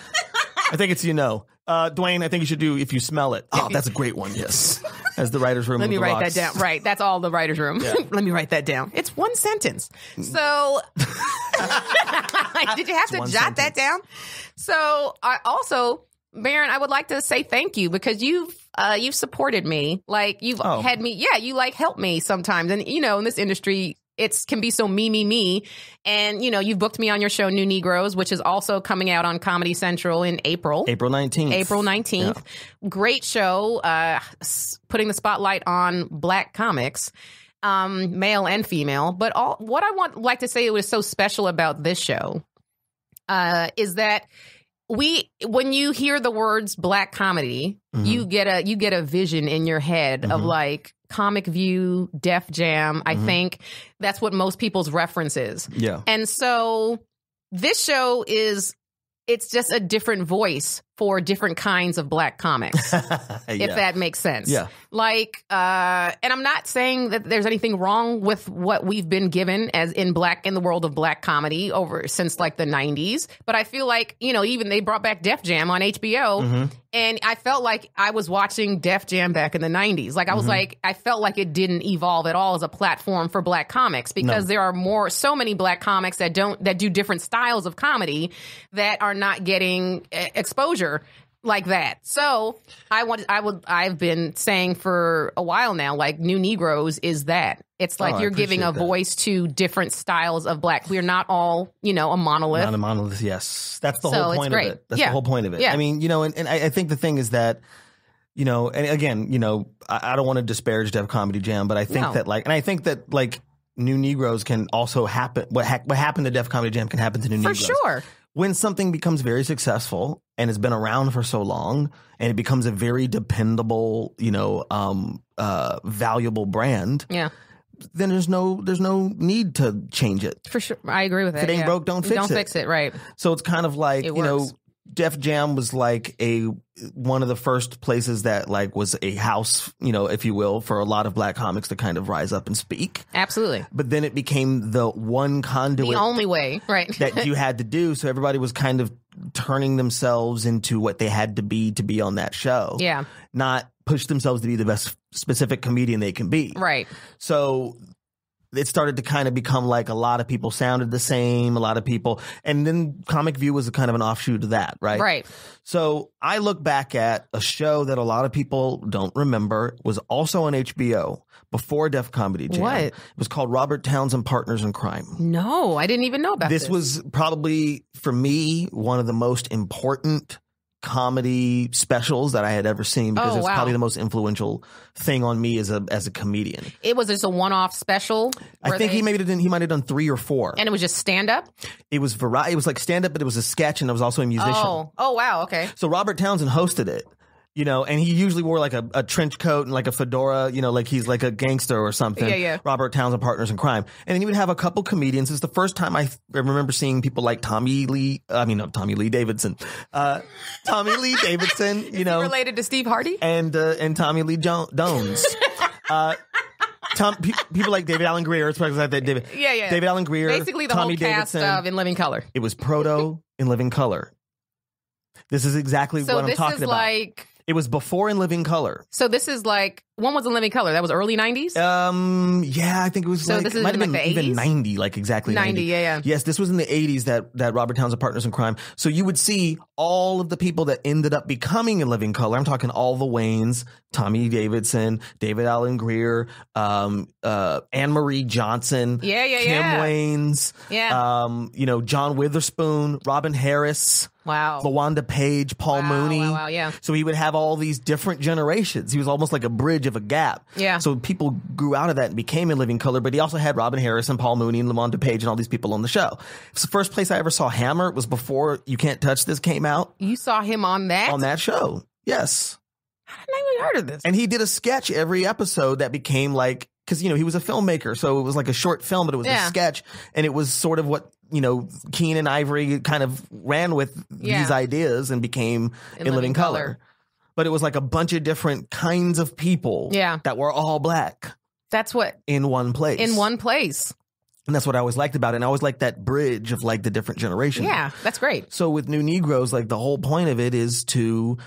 I think it's Dwayne, I think you should do if you smell it. Oh, that's a great one. Yes. As the writer's room. Let me write that down. Right. That's all the writer's room. Yeah. Let me write that down. It's one sentence. So did you have to jot that down? So Baron, I would like to say thank you because you've supported me. You've had me. Yeah. You help me sometimes. And in this industry, it can be so me. And, you've booked me on your show, New Negroes, which is also coming out on Comedy Central in April. April 19th. Yeah. Great show, putting the spotlight on Black comics, male and female. But what I like to say was so special about this show is that when you hear the words Black comedy, you get a vision in your head of Comic View, Def Jam. I think that's what most people's reference is. Yeah. And so this show it's just a different voice for different kinds of Black comics, if that makes sense. Yeah. And I'm not saying that there's anything wrong with what we've been given as in the world of Black comedy since the 90s. But I feel even they brought back Def Jam on HBO. And I felt like I was watching Def Jam back in the 90s. I felt like it didn't evolve at all as a platform for Black comics because there are so many Black comics that do different styles of comedy that are not getting exposure like that. So I've been saying for a while now, New Negroes is that. It's you're giving a voice to different styles of Black. We're not all, a monolith. Not a monolith, yes. That's the whole point of it. That's the whole point of it. Yeah. I mean, and I think the thing is that, and again, I don't want to disparage Def Comedy Jam, but I think that New Negroes can also happen. What happened to Def Comedy Jam can happen to New Negroes. For sure. When something becomes very successful and has been around for so long and it becomes a very dependable, valuable brand, then there's no need to change it. For sure. I agree with that. If it ain't broke, don't fix it. Don't fix it, right. So it's kind of Def Jam was one of the first places that was a house, if you will, for a lot of Black comics to kind of rise up and speak. Absolutely. But then it became the one conduit. The only way, right. that you had to do. So everybody was kind of turning themselves into what they had to be on that show. Yeah. Not push themselves to be the best specific comedian they can be. Right. So it started to kind of become a lot of people sounded the same, a lot of people. And then Comic View was a kind of an offshoot of that, right? Right. So I look back at a show that a lot of people don't remember, was also on HBO before Def Comedy Jam. What? It was called Robert Townsend Partners in Crime. No, I didn't even know about this. This was probably, for me, one of the most important comedy specials that I had ever seen because it's wow. probably the most influential thing on me as a comedian. It was just a one-off special. I think he might have done 3 or 4. And it was just stand-up? It was variety. It was like stand-up, but it was a sketch, and it was also a musician. Oh, wow, okay. So Robert Townsend hosted it. And he usually wore like a trench coat and like a fedora, like he's like a gangster or something. Yeah. Robert Townsend, Partners in Crime. And then he would have a couple comedians. It's the first time I remember seeing people like Tommy Lee Davidson. Tommy Lee Davidson, Is he related to Steve Harvey? And Tommy Lee Jones. People like David Alan Grier. David Alan Grier. Basically the Tommy whole cast Davidson. of In Living Color. It was Proto in Living Color. This is exactly what I'm talking about. It was before In Living Color. So this is like, when was In Living Color? That was early 90s? Yeah, I think it was so this is might in have been the even 80s? 90, like exactly 90. Yeah. Yes, this was in the 80s that Robert Townsend, Partners in Crime. So you would see all of the people that ended up becoming In Living Color. I'm talking all the Waynes, Tommy Davidson, David Alan Grier, Anne-Marie Johnson, Kim Waynes, John Witherspoon, Robin Harris. Wow. LaWanda Page, Paul Mooney. Wow, yeah. So he would have all these different generations. He was almost like a bridge of a gap. Yeah. So people grew out of that and became In Living Color, but he also had Robin Harris and Paul Mooney and LaWanda Page and all these people on the show. It's the first place I ever saw Hammer. It was before You Can't Touch This came out. You saw him on that? On that show. Yes. I hadn't even heard of this. And he did a sketch every episode that became like, because, he was a filmmaker, so it was like a short film, but it was a sketch, and it was sort of what, Keene and Ivory kind of ran with these ideas and became In Living Color. But it was like a bunch of different kinds of people that were all black. That's what? In one place. In one place. And that's what I always liked about it. And I always liked that bridge of like the different generations. Yeah, that's great. So with New Negroes, like the whole point of it is to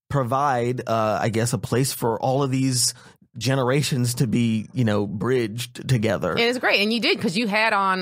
provide, I guess, a place for all of these generations to be, bridged together. It is great, and you did, because you had on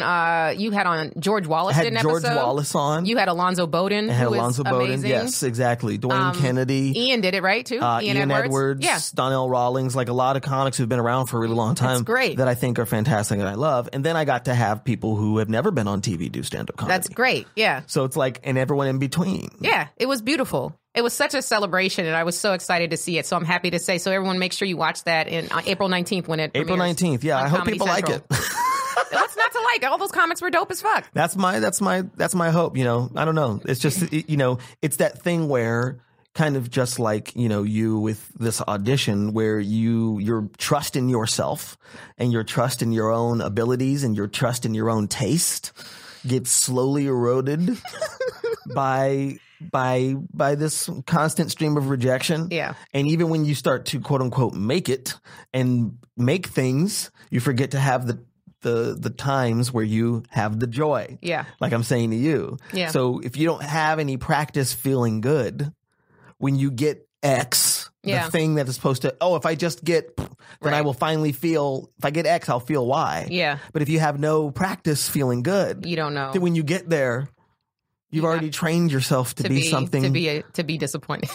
George Wallace. I had George Wallace on. You had Alonzo Bowden. I had Alonzo Bowden. Yes, exactly. Dwayne Kennedy. Ian did it right too. Ian Edwards. Yeah. Donnell Rawlings. Like a lot of comics who've been around for a really long time. That's great. That I think are fantastic and I love. And then I got to have people who have never been on TV do stand-up comedy. That's great. Yeah. So it's like, and everyone in between. Yeah, it was beautiful. It was such a celebration, and I was so excited to see it. So I'm happy to say. So everyone, make sure you watch that on April 19th when it April 19th. Yeah, I hope people like it. What's not to like? All those comics were dope as fuck. That's my hope. I don't know. It's just it's that thing where kind of just like you with this audition where your trust in yourself and your trust in your own abilities and your trust in your own taste gets slowly eroded by this constant stream of rejection. Yeah. And even when you start to quote unquote make it and make things, you forget to have the times where you have the joy. Yeah. Like I'm saying to you. Yeah. So if you don't have any practice feeling good, when you get X, the thing that is supposed to, if I just get, then I will finally feel, if I get X, I'll feel Y. Yeah. But if you have no practice feeling good, you don't know. Then when you get there, you've already trained yourself to be something. To be disappointed.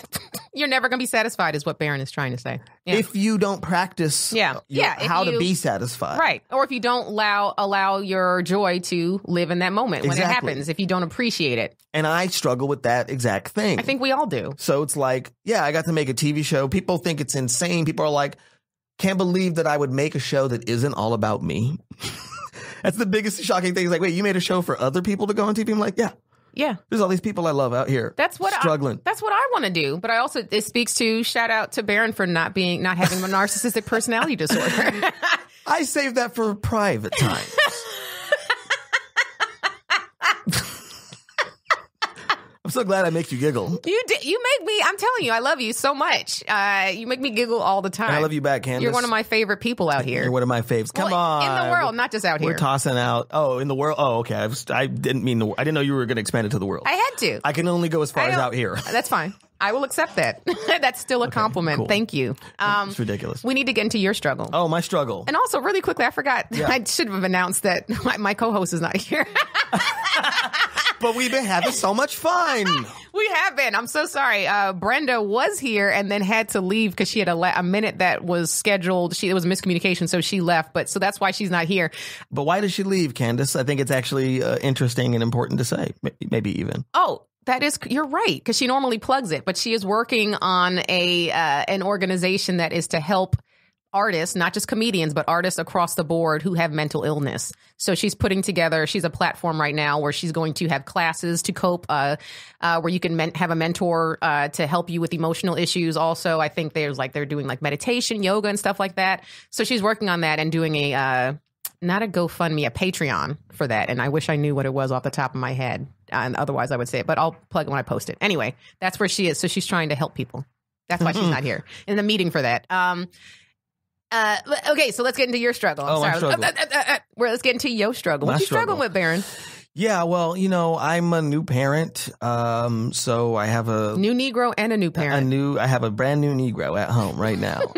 You're never going to be satisfied is what Baron is trying to say. Yeah. If you don't practice how to be satisfied. Right. Or if you don't allow your joy to live in that moment when it happens, if you don't appreciate it. And I struggle with that exact thing. I think we all do. So it's like, I got to make a TV show. People think it's insane. People are like, can't believe that I would make a show that isn't all about me. That's the biggest shocking thing. It's like, wait, you made a show for other people to go on TV? I'm like, yeah. Yeah. There's all these people I love out here. Struggling. That's what I want to do. But it speaks to shout out to Baron for not having a narcissistic personality disorder. I save that for private times. I'm so glad I make you giggle. You make me, I'm telling you, I love you so much. You make me giggle all the time. And I love you back, Candice. You're one of my favorite people out here. You're one of my faves. Come on. In the world, not just out here. We're tossing out. Oh, in the world. Oh, okay. I didn't know you were going to expand it to the world. I had to. I can only go as far as out here. That's fine. I will accept that. That's still a compliment. Cool. Thank you. It's ridiculous. We need to get into your struggle. Oh, my struggle. And also, really quickly, I forgot. Yeah. I should have announced that my co-host is not here. But we've been having so much fun. We have been. I'm so sorry. Brenda was here and then had to leave because she had a minute that was scheduled. It was miscommunication, so she left. So that's why she's not here. But why did she leave, Candice? I think it's actually interesting and important to say, maybe even. Oh, you're right, because she normally plugs it, but she is working on an organization that is to help artists, not just comedians, but artists across the board who have mental illness. So she's a platform right now where she's going to have classes to cope, where you can have a mentor to help you with emotional issues. Also, I think they're doing like meditation, yoga, and stuff like that. So she's working on that and doing not a GoFundMe, a Patreon for that. And I wish I knew what it was off the top of my head. And otherwise I would say it, but I'll plug it when I post it. Anyway, that's where she is. So she's trying to help people. That's why she's not here in the meeting for that. Okay, so let's get into your struggle. Let's get into your struggle. What you struggling with, Baron? Yeah, well, I'm a new parent, so I have a new Negro and a new parent. I have a brand new Negro at home right now.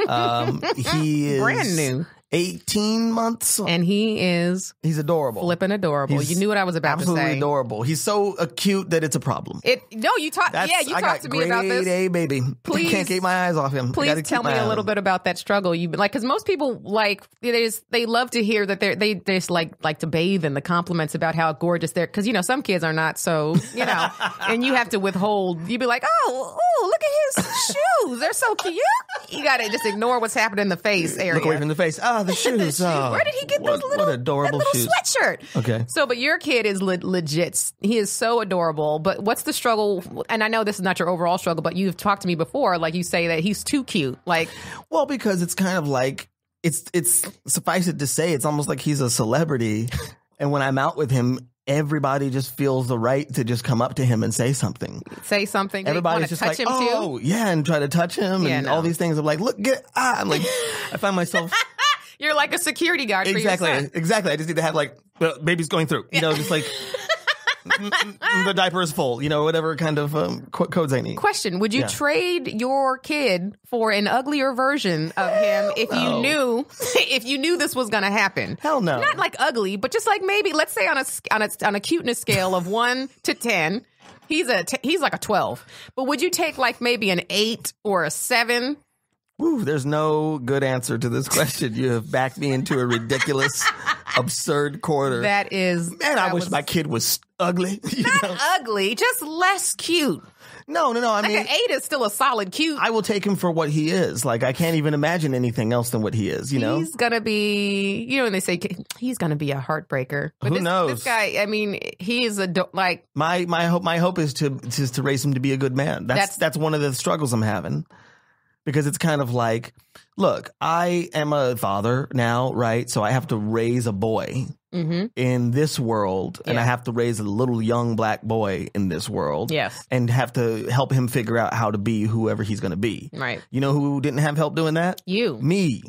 He is brand new. 18 months. And he's adorable. Flipping adorable. You knew what I was about to say. Absolutely adorable. He's so cute that it's a problem. You talked to me about this. A baby. Please. I can't keep my eyes off him. Please tell me a little bit about that struggle. You've been because most people they love to hear that they just like to bathe in the compliments about how gorgeous they're, because some kids are not so, and you have to withhold. You'd be like, oh, look at his shoes. They're so cute. You got to just ignore what's happening in the face area. Look away from the face. The shoes. Where did he get those little adorable shoes? Sweatshirt. Okay. So, but your kid is legit. He is so adorable. But what's the struggle? And I know this is not your overall struggle, but you've talked to me before. Like you say that he's too cute. Well, because it's kind of like it's suffice it to say, it's almost like he's a celebrity, and when I'm out with him, everybody just feels the right to just come up to him and say something. Everybody's just like, him oh, too? Yeah, and try to touch him and all these things. I'm like, look, I'm like, I find myself. You're like a security guard for your son. Exactly. I just need to have baby's going through, just like the diaper is full, whatever kind of codes I need. Question: would you trade your kid for an uglier version of him if you knew this was going to happen? Hell no. Not like ugly, but just like maybe let's say on a cuteness scale of 1 to 10, he's like a 12. But would you take like maybe an 8 or a 7? Ooh, there's no good answer to this question. You have backed me into a ridiculous, absurd corner. I wish my kid was ugly. Not ugly, just less cute. No. I mean, an 8 is still a solid cute. I will take him for what he is. Like, I can't even imagine anything else than what he is, He's going to be, when they say he's going to be a heartbreaker. But who knows? This guy, I mean, he is my hope is to raise him to be a good man. That's one of the struggles I'm having. Because it's kind of like, look, I am a father now, right? So I have to raise a boy in this world, and I have to raise a little young black boy in this world. Yes. And have to help him figure out how to be whoever he's going to be. Right. You know who didn't have help doing that? You. Me.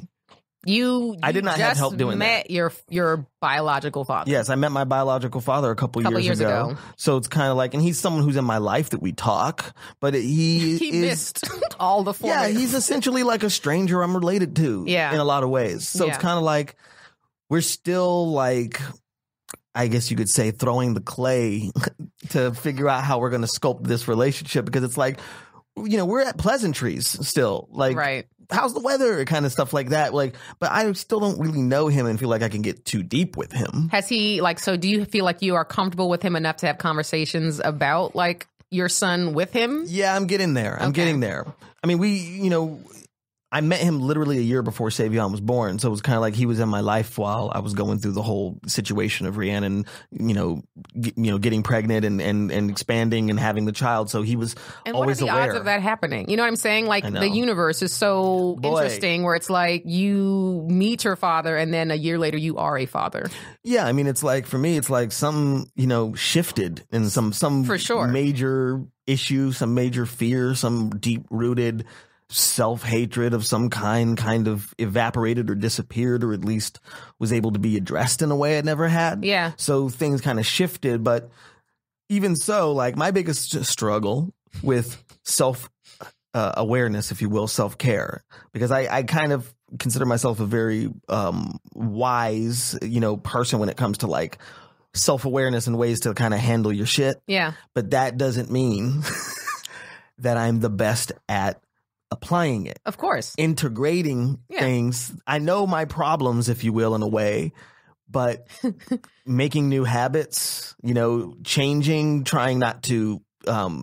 I did not have help doing that. Your biological father. Yes, I met my biological father a couple years ago. So it's kind of like, and he's someone who's in my life that we talk, but he missed all the former. Yeah, he's essentially like a stranger I'm related to. In a lot of ways. So it's kind of like we're still like, I guess you could say, throwing the clay to figure out how we're going to sculpt this relationship, because it's like, we're at pleasantries still. Like, right. How's the weather? Kind of stuff like that. Like, but I still don't really know him and feel like I can get too deep with him. Has he so do you feel like you are comfortable with him enough to have conversations about like your son with him? Yeah, I'm getting there. I'm getting there. I mean, I met him literally a year before Savion was born. So it was kind of like he was in my life while I was going through the whole situation of Rhiannon, getting pregnant and expanding and having the child. So he was always aware. And what are the odds of that happening? You know what I'm saying? Like the universe is so interesting where it's like you meet your father and then a year later you are a father. Yeah. I mean, it's like, for me, it's like some, shifted in some for sure major issue, some major fear, some deep rooted self-hatred of some kind of evaporated or disappeared, or at least was able to be addressed in a way it never had. Yeah. So things kind of shifted. But even so, like, my biggest struggle with awareness, if you will, self-care, because I kind of consider myself a very wise, person when it comes to like self-awareness and ways to kind of handle your shit. Yeah. But that doesn't mean that I'm the best at applying it. Of course. Integrating things. I know my problems, if you will, in a way, but making new habits, changing, trying not to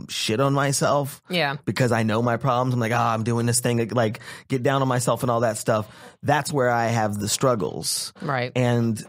shit on myself. Yeah. Because I know my problems. I'm like, I'm doing this thing, like get down on myself and all that stuff. That's where I have the struggles. Right. And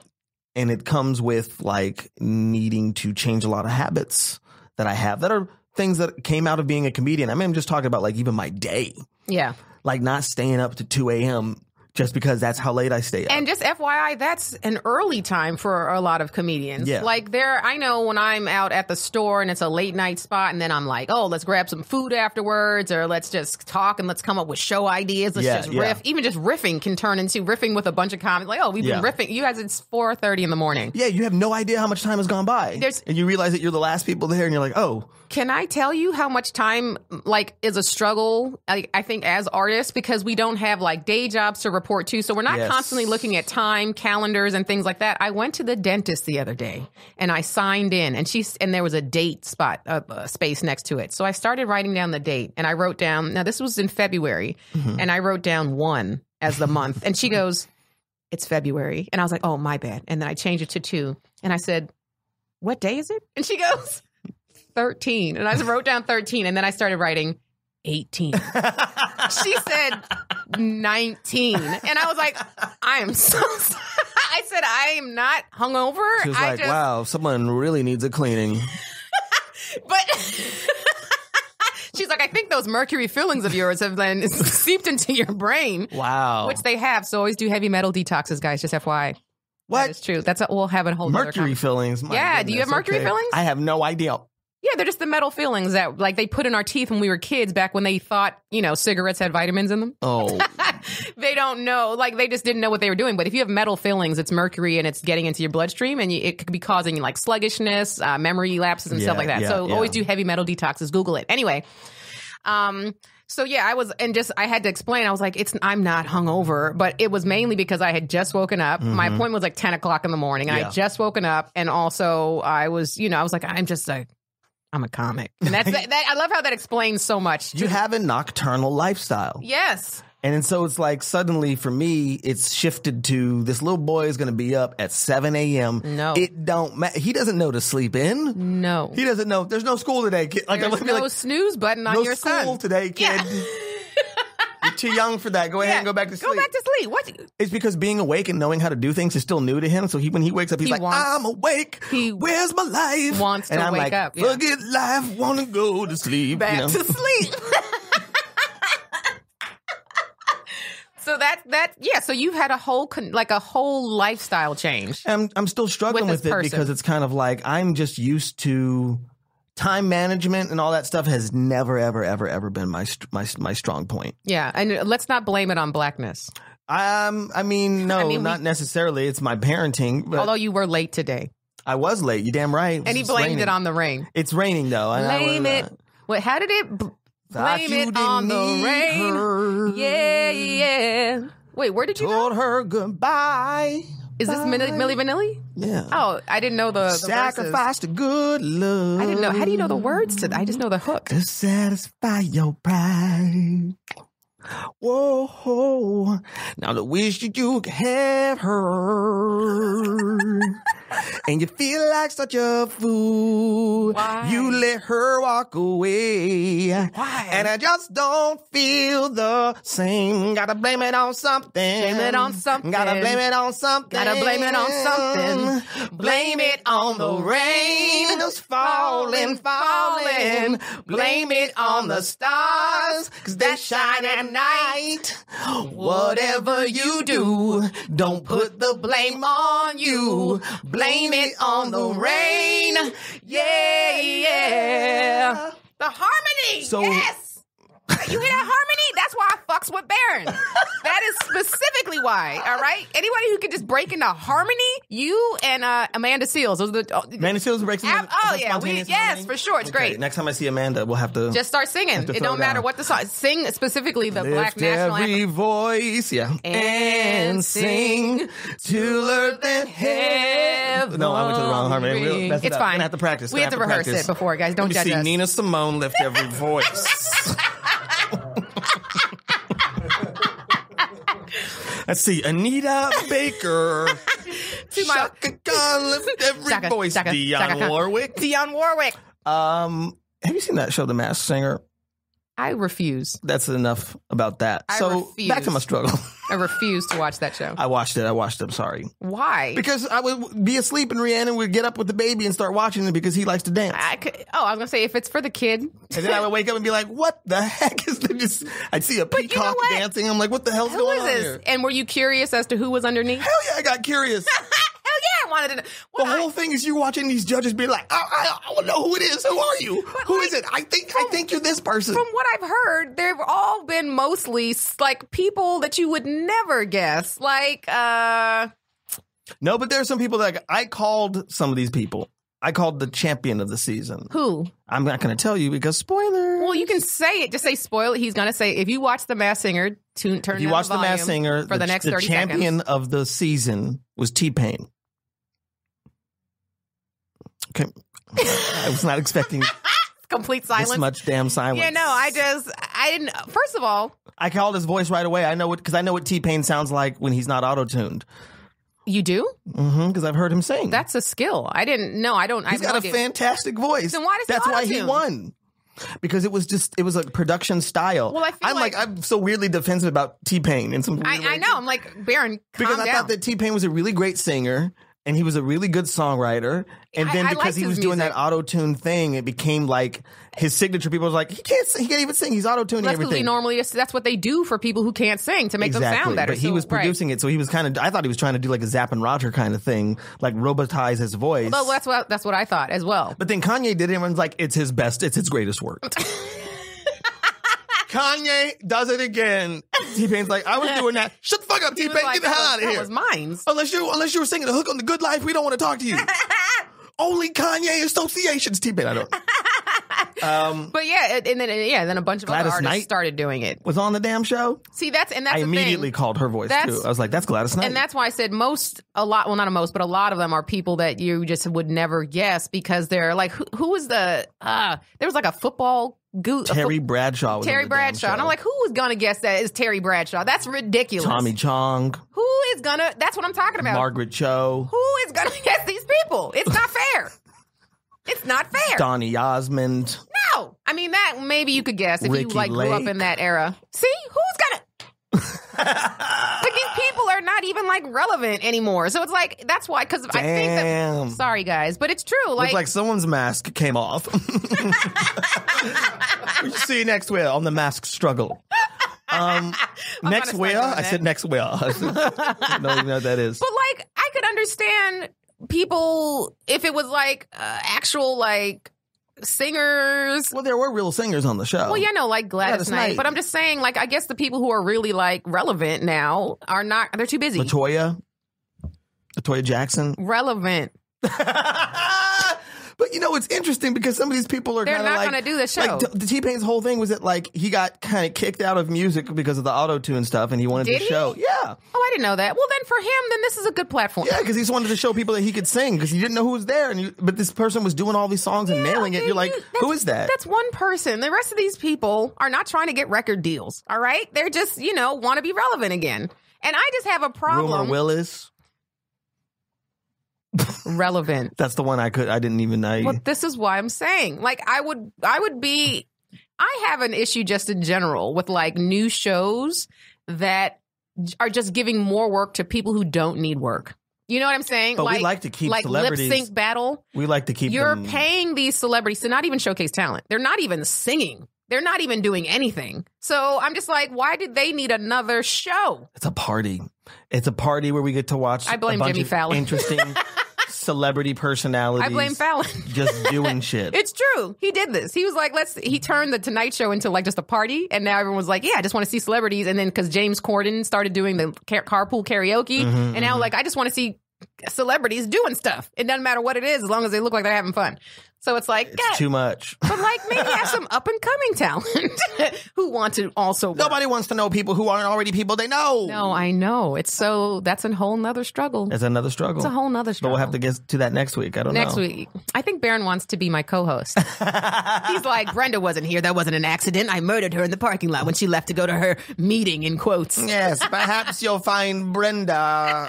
it comes with like needing to change a lot of habits that I have that are things that came out of being a comedian. I mean, I'm just talking about like even my day. Yeah. Like not staying up to 2 a.m. just because that's how late I stay up. And just FYI, that's an early time for a lot of comedians. Yeah. Like I know when I'm out at the store and it's a late night spot and then I'm like, oh, let's grab some food afterwards or let's just talk and let's come up with show ideas. Let's just riff. Even just riffing can turn into riffing with a bunch of comics. Like, oh, we've been riffing. You guys, it's 4:30 in the morning. Yeah, you have no idea how much time has gone by. And you realize that you're the last people there and you're like, oh. Can I tell you how much time like is a struggle, I think, as artists, because we don't have like day jobs to report to. So we're not constantly looking at time, calendars and things like that. I went to the dentist the other day and I signed in and there was a date spot, space next to it. So I started writing down the date and I wrote down, now this was in February, and I wrote down 1 as the month. And she goes, it's February. And I was like, oh, my bad. And then I changed it to 2. And I said, what day is it? And she goes, 13. And I just wrote down 13. And then I started writing 18. She said 19. And I was like, I am so sorry. I said, I am not hungover. She was like, wow, someone really needs a cleaning. But she's like, I think those mercury fillings of yours have been seeped into your brain. Wow. Which they have. So always do heavy metal detoxes, guys. Just FYI. What? That is true. We'll have a whole mercury fillings. Yeah. Do you have mercury fillings? I have no idea. Yeah, they're just the metal fillings that like they put in our teeth when we were kids back when they thought, cigarettes had vitamins in them. Oh. They don't know. Like they just didn't know what they were doing. But if you have metal fillings, it's mercury and it's getting into your bloodstream and it could be causing like sluggishness, memory lapses and stuff like that. So always do heavy metal detoxes. Google it. Anyway. So yeah, I had to explain. I was like, I'm not hungover, but it was mainly because I had just woken up. My appointment was like 10 o'clock in the morning and I had just woken up. And also I was like, I'm a comic. And that's that. I love how that explains so much. You have a nocturnal lifestyle. Yes. And so it's like suddenly for me, it's shifted to this little boy is going to be up at 7 a.m. No. It don't matter. He doesn't know to sleep in. No. He doesn't know. There's no school today, kid. Like, there's no snooze button on your son. No school today, kid. Yeah. You're too young for that. Go ahead and go back to sleep. Go back to sleep. What? It's because being awake and knowing how to do things is still new to him. So when he wakes up, he's like, I'm awake. Where's my life? Wants to wake like, up. Forget life. Want to go to sleep. Back to sleep. So so you've had a whole lifestyle change. I'm still struggling with it because it's kind of like I'm just used to time management and all that stuff has never, ever, ever, ever been my strong point. Yeah. And let's not blame it on blackness. Not necessarily. It's my parenting. But although you were late today. I was late. You're damn right. And he blamed it on the rain. It's raining though. Blame it. Wait, how did it? Blame it on the rain. Her. Yeah. Wait, where did you told her goodbye? Is this Milli Vanilli? Yeah. Oh, I didn't know the sacrifice to good love. I didn't know. How do you know the words to that? I just know the hook. To satisfy your pride. Whoa. Now the wish you could have her. And you feel like such a fool. Why? You let her walk away. Why? And I just don't feel the same. Gotta blame it on something. Blame it on something. Gotta blame it on something. Gotta blame it on something. Blame it on the rain. It's falling. Blame it on the stars. 'Cause they shine at night. Whatever you do, don't put the blame on you. Blame it on the rain. Yeah. The harmony. So, yes. You hear that harmony? That's why I fucks with Baron. That is specifically why. All right. Anybody who could just break into harmony, you and Amanda Seals. Those are the Amanda Seals breaks into yes, for sure. It's great. Next time I see Amanda, we'll have to just start singing. It don't matter what the song. Sing specifically the Black National Anthem. Every voice, and sing to earth and heaven. No, I went to the wrong harmony. It's fine. We have to practice. We have to rehearse it before, guys. Don't judge us. Nina Simone lift every voice. Let's see, Anita Baker. Shaka Khan lift every voice. Dionne Warwick. Dionne Warwick. Have you seen that show, The Masked Singer? I refuse. That's enough about that. refuse. Back to my struggle. I refuse to watch that show. I watched it. I'm sorry. Why? Because I would be asleep and Rhiannon would get up with the baby and start watching it because he likes to dance. I was gonna say if it's for the kid. And then I would wake up and be like, "What the heck is this?" I'd see a peacock dancing. I'm like, "What the hell's going on here?" And were you curious as to who was underneath? Hell yeah, I got curious. Hell yeah, I wanted to know. The whole thing is you watching these judges be like, I want to know who it is. Who are you? Who is it? I think you're this person. From what I've heard, they've all been mostly like people that you would never guess. Like, No, but there are some people that I called some of these people. I called the champion of the season. Who? I'm not going to tell you because spoiler. Well, you can say it. Just say spoil it. He's going to say, if you watch The Masked Singer, turn if you watch The Masked Singer, for the next 30 seconds. The champion of the season was T-Pain. Okay. I was not expecting complete silence. This much damn silence. Yeah, no, I didn't. First of all, I called his voice right away. I know because I know what T-Pain sounds like when he's not auto-tuned. You do? Mm-hmm, because I've heard him sing. That's a skill. I didn't know. I don't. He's got a fantastic voice. Then why does That's why he won. Because it was a production style. Well, I feel I'm so weirdly defensive about T-Pain in some. I know. I'm like, Baron, calm because down. I thought that T-Pain was a really great singer. And he was a really good songwriter. And then because he was doing that auto-tune thing, it became like his signature. People was like, he can't even sing. He's auto-tuning everything. That's what they do for people who can't sing to make them sound better. But he was producing it. So he was I thought he was trying to do like a Zapp and Roger kind of thing, like robotize his voice. Well, that's what I thought as well. But then Kanye did it and was like, it's his best, it's his greatest work. Kanye does it again. T-Pain's like, I was doing that. Shut the fuck up, T-Pain. Get the hell out of here. That was mine. Unless you were singing the hook on The Good Life, we don't want to talk to you. Only Kanye associations, T-Pain. I don't. But yeah, and then a bunch of other artists started doing it. Was on the damn show. See, that's I immediately called her voice too. I was like, that's Gladys Knight. And that's why I said a lot of them are people that you just would never guess because they're like, who was there was like a football Terry Bradshaw. Terry Bradshaw. And I'm like, who was going to guess that is Terry Bradshaw? That's ridiculous. Tommy Chong. Who is going to, that's what I'm talking about. Margaret Cho. Who is going to guess these people? It's not fair. It's not fair. Donny Osmond. No. I mean, that maybe you could guess if Ricky you like Lake. grew up in that era. See? Who's going to? Like these people are not even like relevant anymore. So it's like, that's why, because I think that, sorry guys, but it's true. Looks like someone's mask came off. We'll see you next week on The Mask Struggle. Next week? I said next week. I don't even know what that is. But like, I could understand people if it was like actual like singers. Well, there were real singers on the show. Well, yeah, no, like Gladys Knight. But I'm just saying, like, I guess the people who are really like relevant now are not. They're too busy. Latoya Jackson. Relevant. But you know, it's interesting because some of these people are they're kind of not going to do the show. Like the T-Pain's whole thing was that like he got kind of kicked out of music because of the auto-tune stuff, and he wanted to show. Yeah. Oh, I didn't know that. Well, then for him, then this is a good platform. Yeah, because he just wanted to show people that he could sing because he didn't know who was there, but this person was doing all these songs and nailing it. You're like, who is that? That's one person. The rest of these people are not trying to get record deals. All right, they're just want to be relevant again. And I just have a problem. Rumor Willis. Relevant. That's the one I didn't even know. Well, this is why I'm saying, like, I have an issue just in general with like new shows that are just giving more work to people who don't need work. You know what I'm saying? But we like to keep celebrities. Lip sync battle. We like to keep You're paying these celebrities to not even showcase talent. They're not even singing. They're not even doing anything. So I'm just like, why did they need another show? It's a party. It's a party where we get to watch I blame a bunch Jimmy of Fallon. Interesting celebrity personalities. I blame Fallon. Just doing shit. It's true. He did this. He was like, he turned the Tonight Show into like just a party. And now everyone was like, yeah, I just want to see celebrities. And then because James Corden started doing the carpool karaoke. And now like, I just want to see celebrities doing stuff. It doesn't matter what it is as long as they look like they're having fun. So it's like, it's too much. But like maybe have some up and coming talent who want to also work. Nobody wants to know people who aren't already people they know. No, I know. That's a whole nother struggle. It's another struggle. It's a whole nother struggle. But we'll have to get to that next week. I don't know. Next week. I think Baron wants to be my co-host. He's like, Brenda wasn't here. That wasn't an accident. I murdered her in the parking lot when she left to go to her meeting, in quotes. Yes, perhaps you'll find Brenda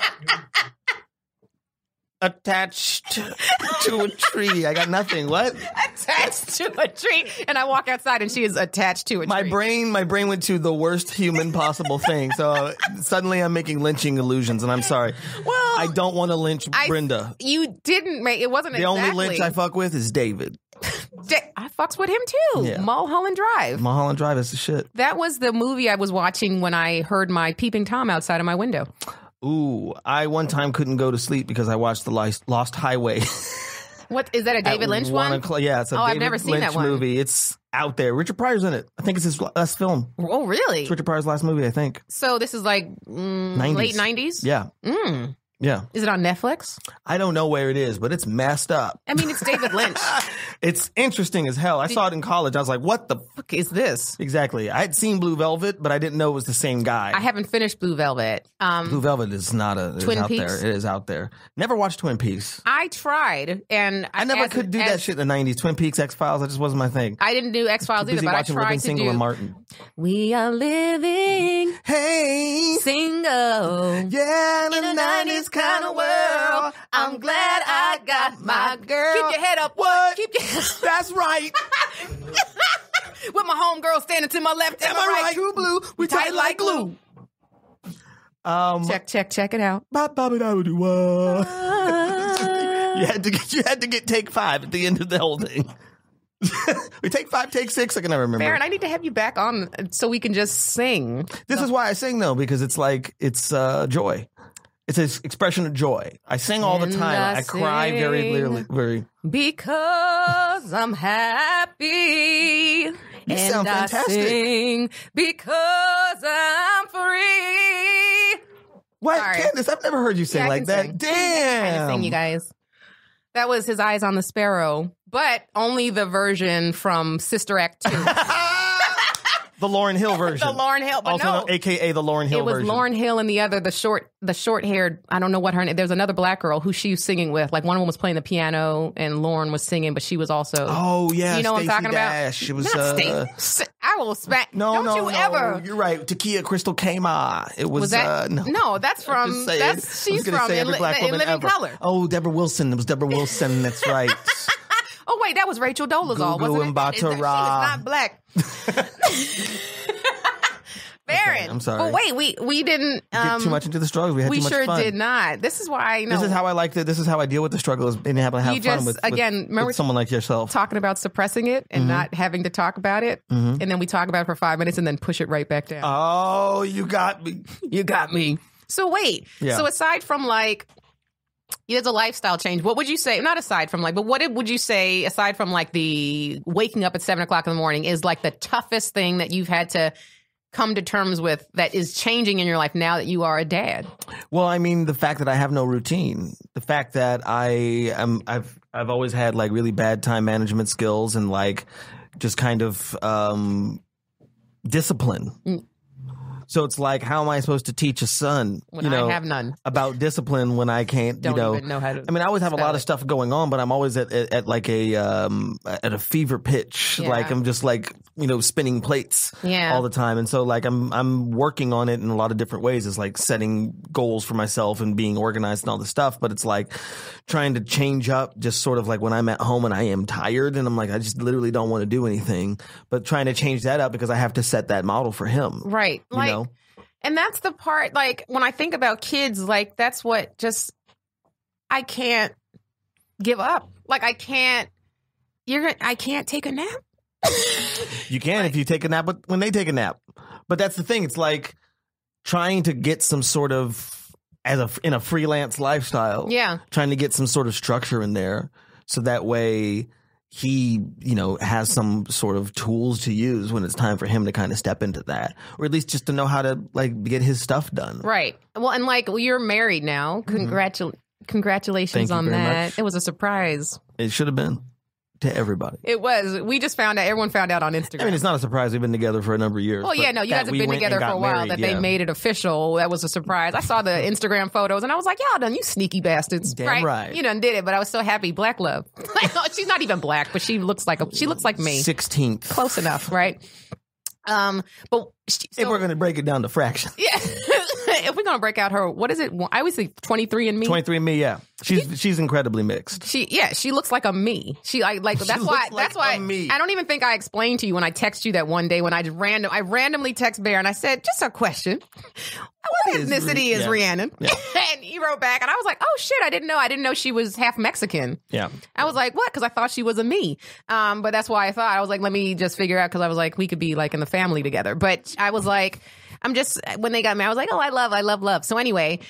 attached to a tree. I got nothing. What? Attached attached to a tree. And I walk outside and she is attached to a My tree. brain went to the worst human possible thing. So suddenly I'm making lynching illusions, and I'm sorry. Well, I don't want to lynch Brenda. You didn't make it. Wasn't The only lynch I fuck with is David. I fucks with him too. Yeah. Mulholland Drive. Mulholland Drive is the shit. That was the movie I was watching when I heard my peeping Tom outside of my window. Ooh, I one time couldn't go to sleep because I watched the Lost Highway. What is that? A David Lynch one? Yeah, it's a David I've never seen Lynch that one. movie. It's out there. Richard Pryor's in it. I think it's his last film. Oh, really? It's Richard Pryor's last movie, I think. So this is like late 90s? Yeah. Yeah. Is it on Netflix? I don't know where it is, but it's messed up. I mean, it's David Lynch. It's interesting as hell. I saw it in college. I was like, what the Fuck is this? Exactly. I had seen Blue Velvet, but I didn't know it was the same guy. I haven't finished Blue Velvet. Blue Velvet is not a Twin out Peaks? there. It is out there. Never watched Twin Peaks. I tried, and I never could do that shit in the 90s. Twin Peaks, X-Files, that just wasn't my thing. I didn't do X-Files Busy either, but I watching tried Living to Single do. and Martin. We are living Hey, single. yeah, In a 90s kind of world, I'm glad I got my girl. Keep your head up. What? Keep your That's right. with my homegirl standing to my left. Am I right? True blue. We tight like glue. Check it out. You had to get take 5 at the end of the whole thing. We take 5, take 6. I can never remember. Baron, I need to have you back on so we can just sing. This is why I sing though, because it's like it's joy. It's an expression of joy. I sing all the And time. I cry very sing clearly. Because I'm happy. You sound fantastic. Sing because I'm free. What, Sorry. Candice? I've never heard you sing Yeah, I like can that. sing. Damn. I sing, you guys. That was His Eyes on the Sparrow, but only the version from Sister Act 2. The Lauryn Hill version. The Lauryn Hill, but also no. AKA the Lauryn Hill It was version. Lauryn Hill and the other, the short-haired, I don't know what her name, there's another black girl who she was singing with. Like one of them was playing the piano and Lauren was singing, but she was also. Oh, yeah. You know Stacey what I'm talking Dash. about? It was, Not Stacey. I will smack. No, Don't you ever. You're right. Takia Crystal Kama. It was, that? no. No, that's from, she's from say every black in woman Living ever. Color. Oh, Deborah Wilson. It was Deborah Wilson. That's right. Oh, wait, that was Rachel Dolezal, Gugu wasn't it? and She was Batara. not black. Baron. Okay, I'm sorry. But wait, we didn't. Get too much into the struggle. We had We too much sure fun. did not. This is why I know. This is how I like to. This is how I deal with the struggle. Is being able to have You fun just, with again, remember with someone like yourself. talking about suppressing it and not having to talk about it, and then we talk about it for 5 minutes and then push it right back down. Oh, you got me. You got me. So wait. Yeah. So aside from like, there's a lifestyle change. What would you say? Not aside from like, but what would you say aside from like the waking up at 7 o'clock in the morning is like the toughest thing that you've had to come to terms with that is changing in your life now that you are a dad? Well, I mean, the fact that I have no routine, the fact that I've always had like really bad time management skills and like just kind of discipline. So it's like, how am I supposed to teach a son, When I have none. about discipline when I can't, Don't even know how to. I mean, I always have a spell lot it. of stuff going on, but I'm always at like at a fever pitch. Yeah. Like I'm just like, spinning plates Yeah. all the time. And so like I'm working on it in a lot of different ways. It's like setting goals for myself and being organized and all this stuff. But it's like trying to change up just sort of like when I'm at home and I am tired and I'm like, I just literally don't want to do anything, but trying to change that up because I have to set that model for him. Right. You know? And that's the part, like, when I think about kids, like, that's what just, I can't give up. Like, I can't take a nap. You can if you take a nap when they take a nap. But that's the thing. It's like trying to get some sort of, in a freelance lifestyle. Yeah. Trying to get some sort of structure in there. So that way he, has some sort of tools to use when it's time for him to kind of step into that. Or at least just to know how to like get his stuff done. Right. Well, and like, you're married now. Congratulations Thank you on very that. much. It was a surprise. It should have been to everybody. It was. We just found out. Everyone found out on Instagram. I mean, it's not a surprise. We've been together for a number of years. Oh, yeah, but no, you that guys have we been went together and for a got while. married, That they yeah. made it official. That was a surprise. I saw the Instagram photos and I was like, y'all done, you sneaky bastards. Damn right. You done did it, but I was so happy. Black love. She's not even black, but she looks like me. 16th. Close enough, right? But If we're going to break it down to fractions. yeah. if we're gonna break out her, what is it? I always think 23andMe. 23andMe, yeah. She's incredibly mixed. She looks like a me. That's why a me. I don't even think I explained to you when I text you that one day when I randomly text Baron. I said, just a question. What ethnicity is Rhiannon? Yeah. And he wrote back, and I was like, oh shit, I didn't know she was half Mexican. Yeah. I was like, what? Because I thought she was a me. But that's why I thought, I was like, let me just figure out, because I was like, we could be like in the family together. But I was like, when they got married, I was like, oh, I love. So anyway,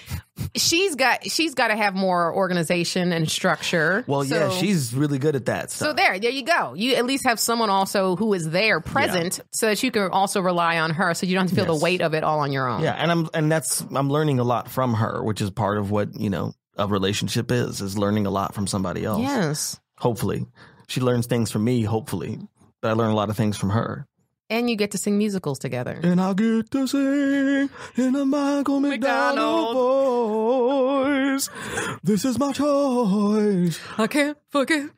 she's got to have more organization and structure. Well, yeah, she's really good at that stuff. So there you go. You at least have someone also who is there present, so that you can also rely on her, so you don't have to feel the weight of it all on your own. Yeah, and I'm learning a lot from her, which is part of what, a relationship is learning a lot from somebody else. Yes. Hopefully. She learns things from me, hopefully. But I learn a lot of things from her. And you get to sing musicals together. And I get to sing in a Michael McDonald voice. This is my choice. I can't forget.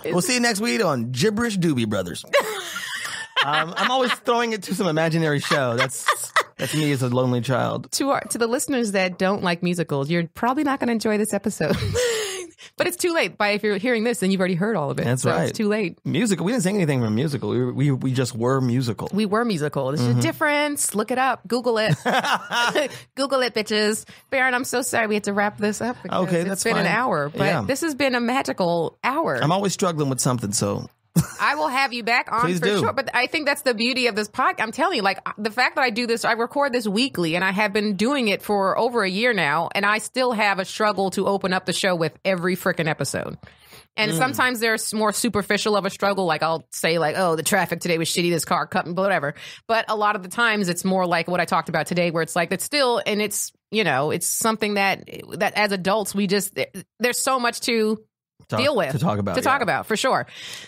We'll see you next week on Gibberish Doobie Brothers. I'm always throwing it to some imaginary show. That's me as a lonely child. To the listeners that don't like musicals, you're probably not going to enjoy this episode. But it's too late. If you're hearing this, then you've already heard all of it. That's right. It's too late. Musical. We didn't sing anything from a musical. We just were musical. We were musical. There's a difference. Look it up. Google it. Google it, bitches. Baron, I'm so sorry we had to wrap this up. Okay, that's fine. It's been an hour. But this has been a magical hour. I'm always struggling with something, so... I will have you back on Please for do. sure. But I think that's the beauty of this podcast. I'm telling you, the fact that I do this, I record this weekly, and I have been doing it for over a year now, and I still have a struggle to open up the show with every freaking episode. And sometimes there's more superficial of a struggle. Like I'll say oh, the traffic today was shitty. This car cut me, whatever. But a lot of the times it's more like what I talked about today, where it's it's still, and it's, it's something that as adults, there's so much to deal with, to talk about, for sure.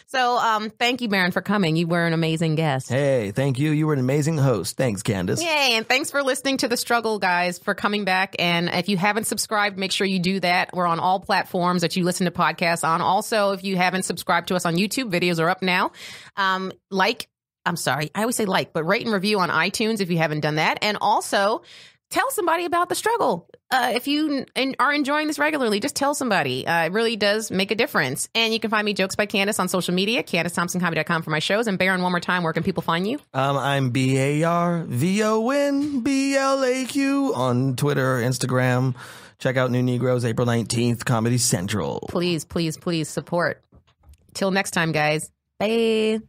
So thank you, Baron, for coming. You were an amazing guest. Hey, thank you. You were an amazing host. Thanks, Candice. Yay, and thanks for listening to The Struggle, guys, for coming back. And if you haven't subscribed, make sure you do that. We're on all platforms that you listen to podcasts on. Also, if you haven't subscribed to us on YouTube, videos are up now. I always say but rate and review on iTunes if you haven't done that. And also, tell somebody about The Struggle. If you are enjoying this regularly, just tell somebody. It really does make a difference. And you can find me, Jokes by Candice, on social media, CandiceThompsonComedy.com for my shows. And Baron, one more time, where can people find you? I'm BARVONBLAQ on Twitter, Instagram. Check out New Negroes, April 19th, Comedy Central. Please, please, please support. Till next time, guys. Bye.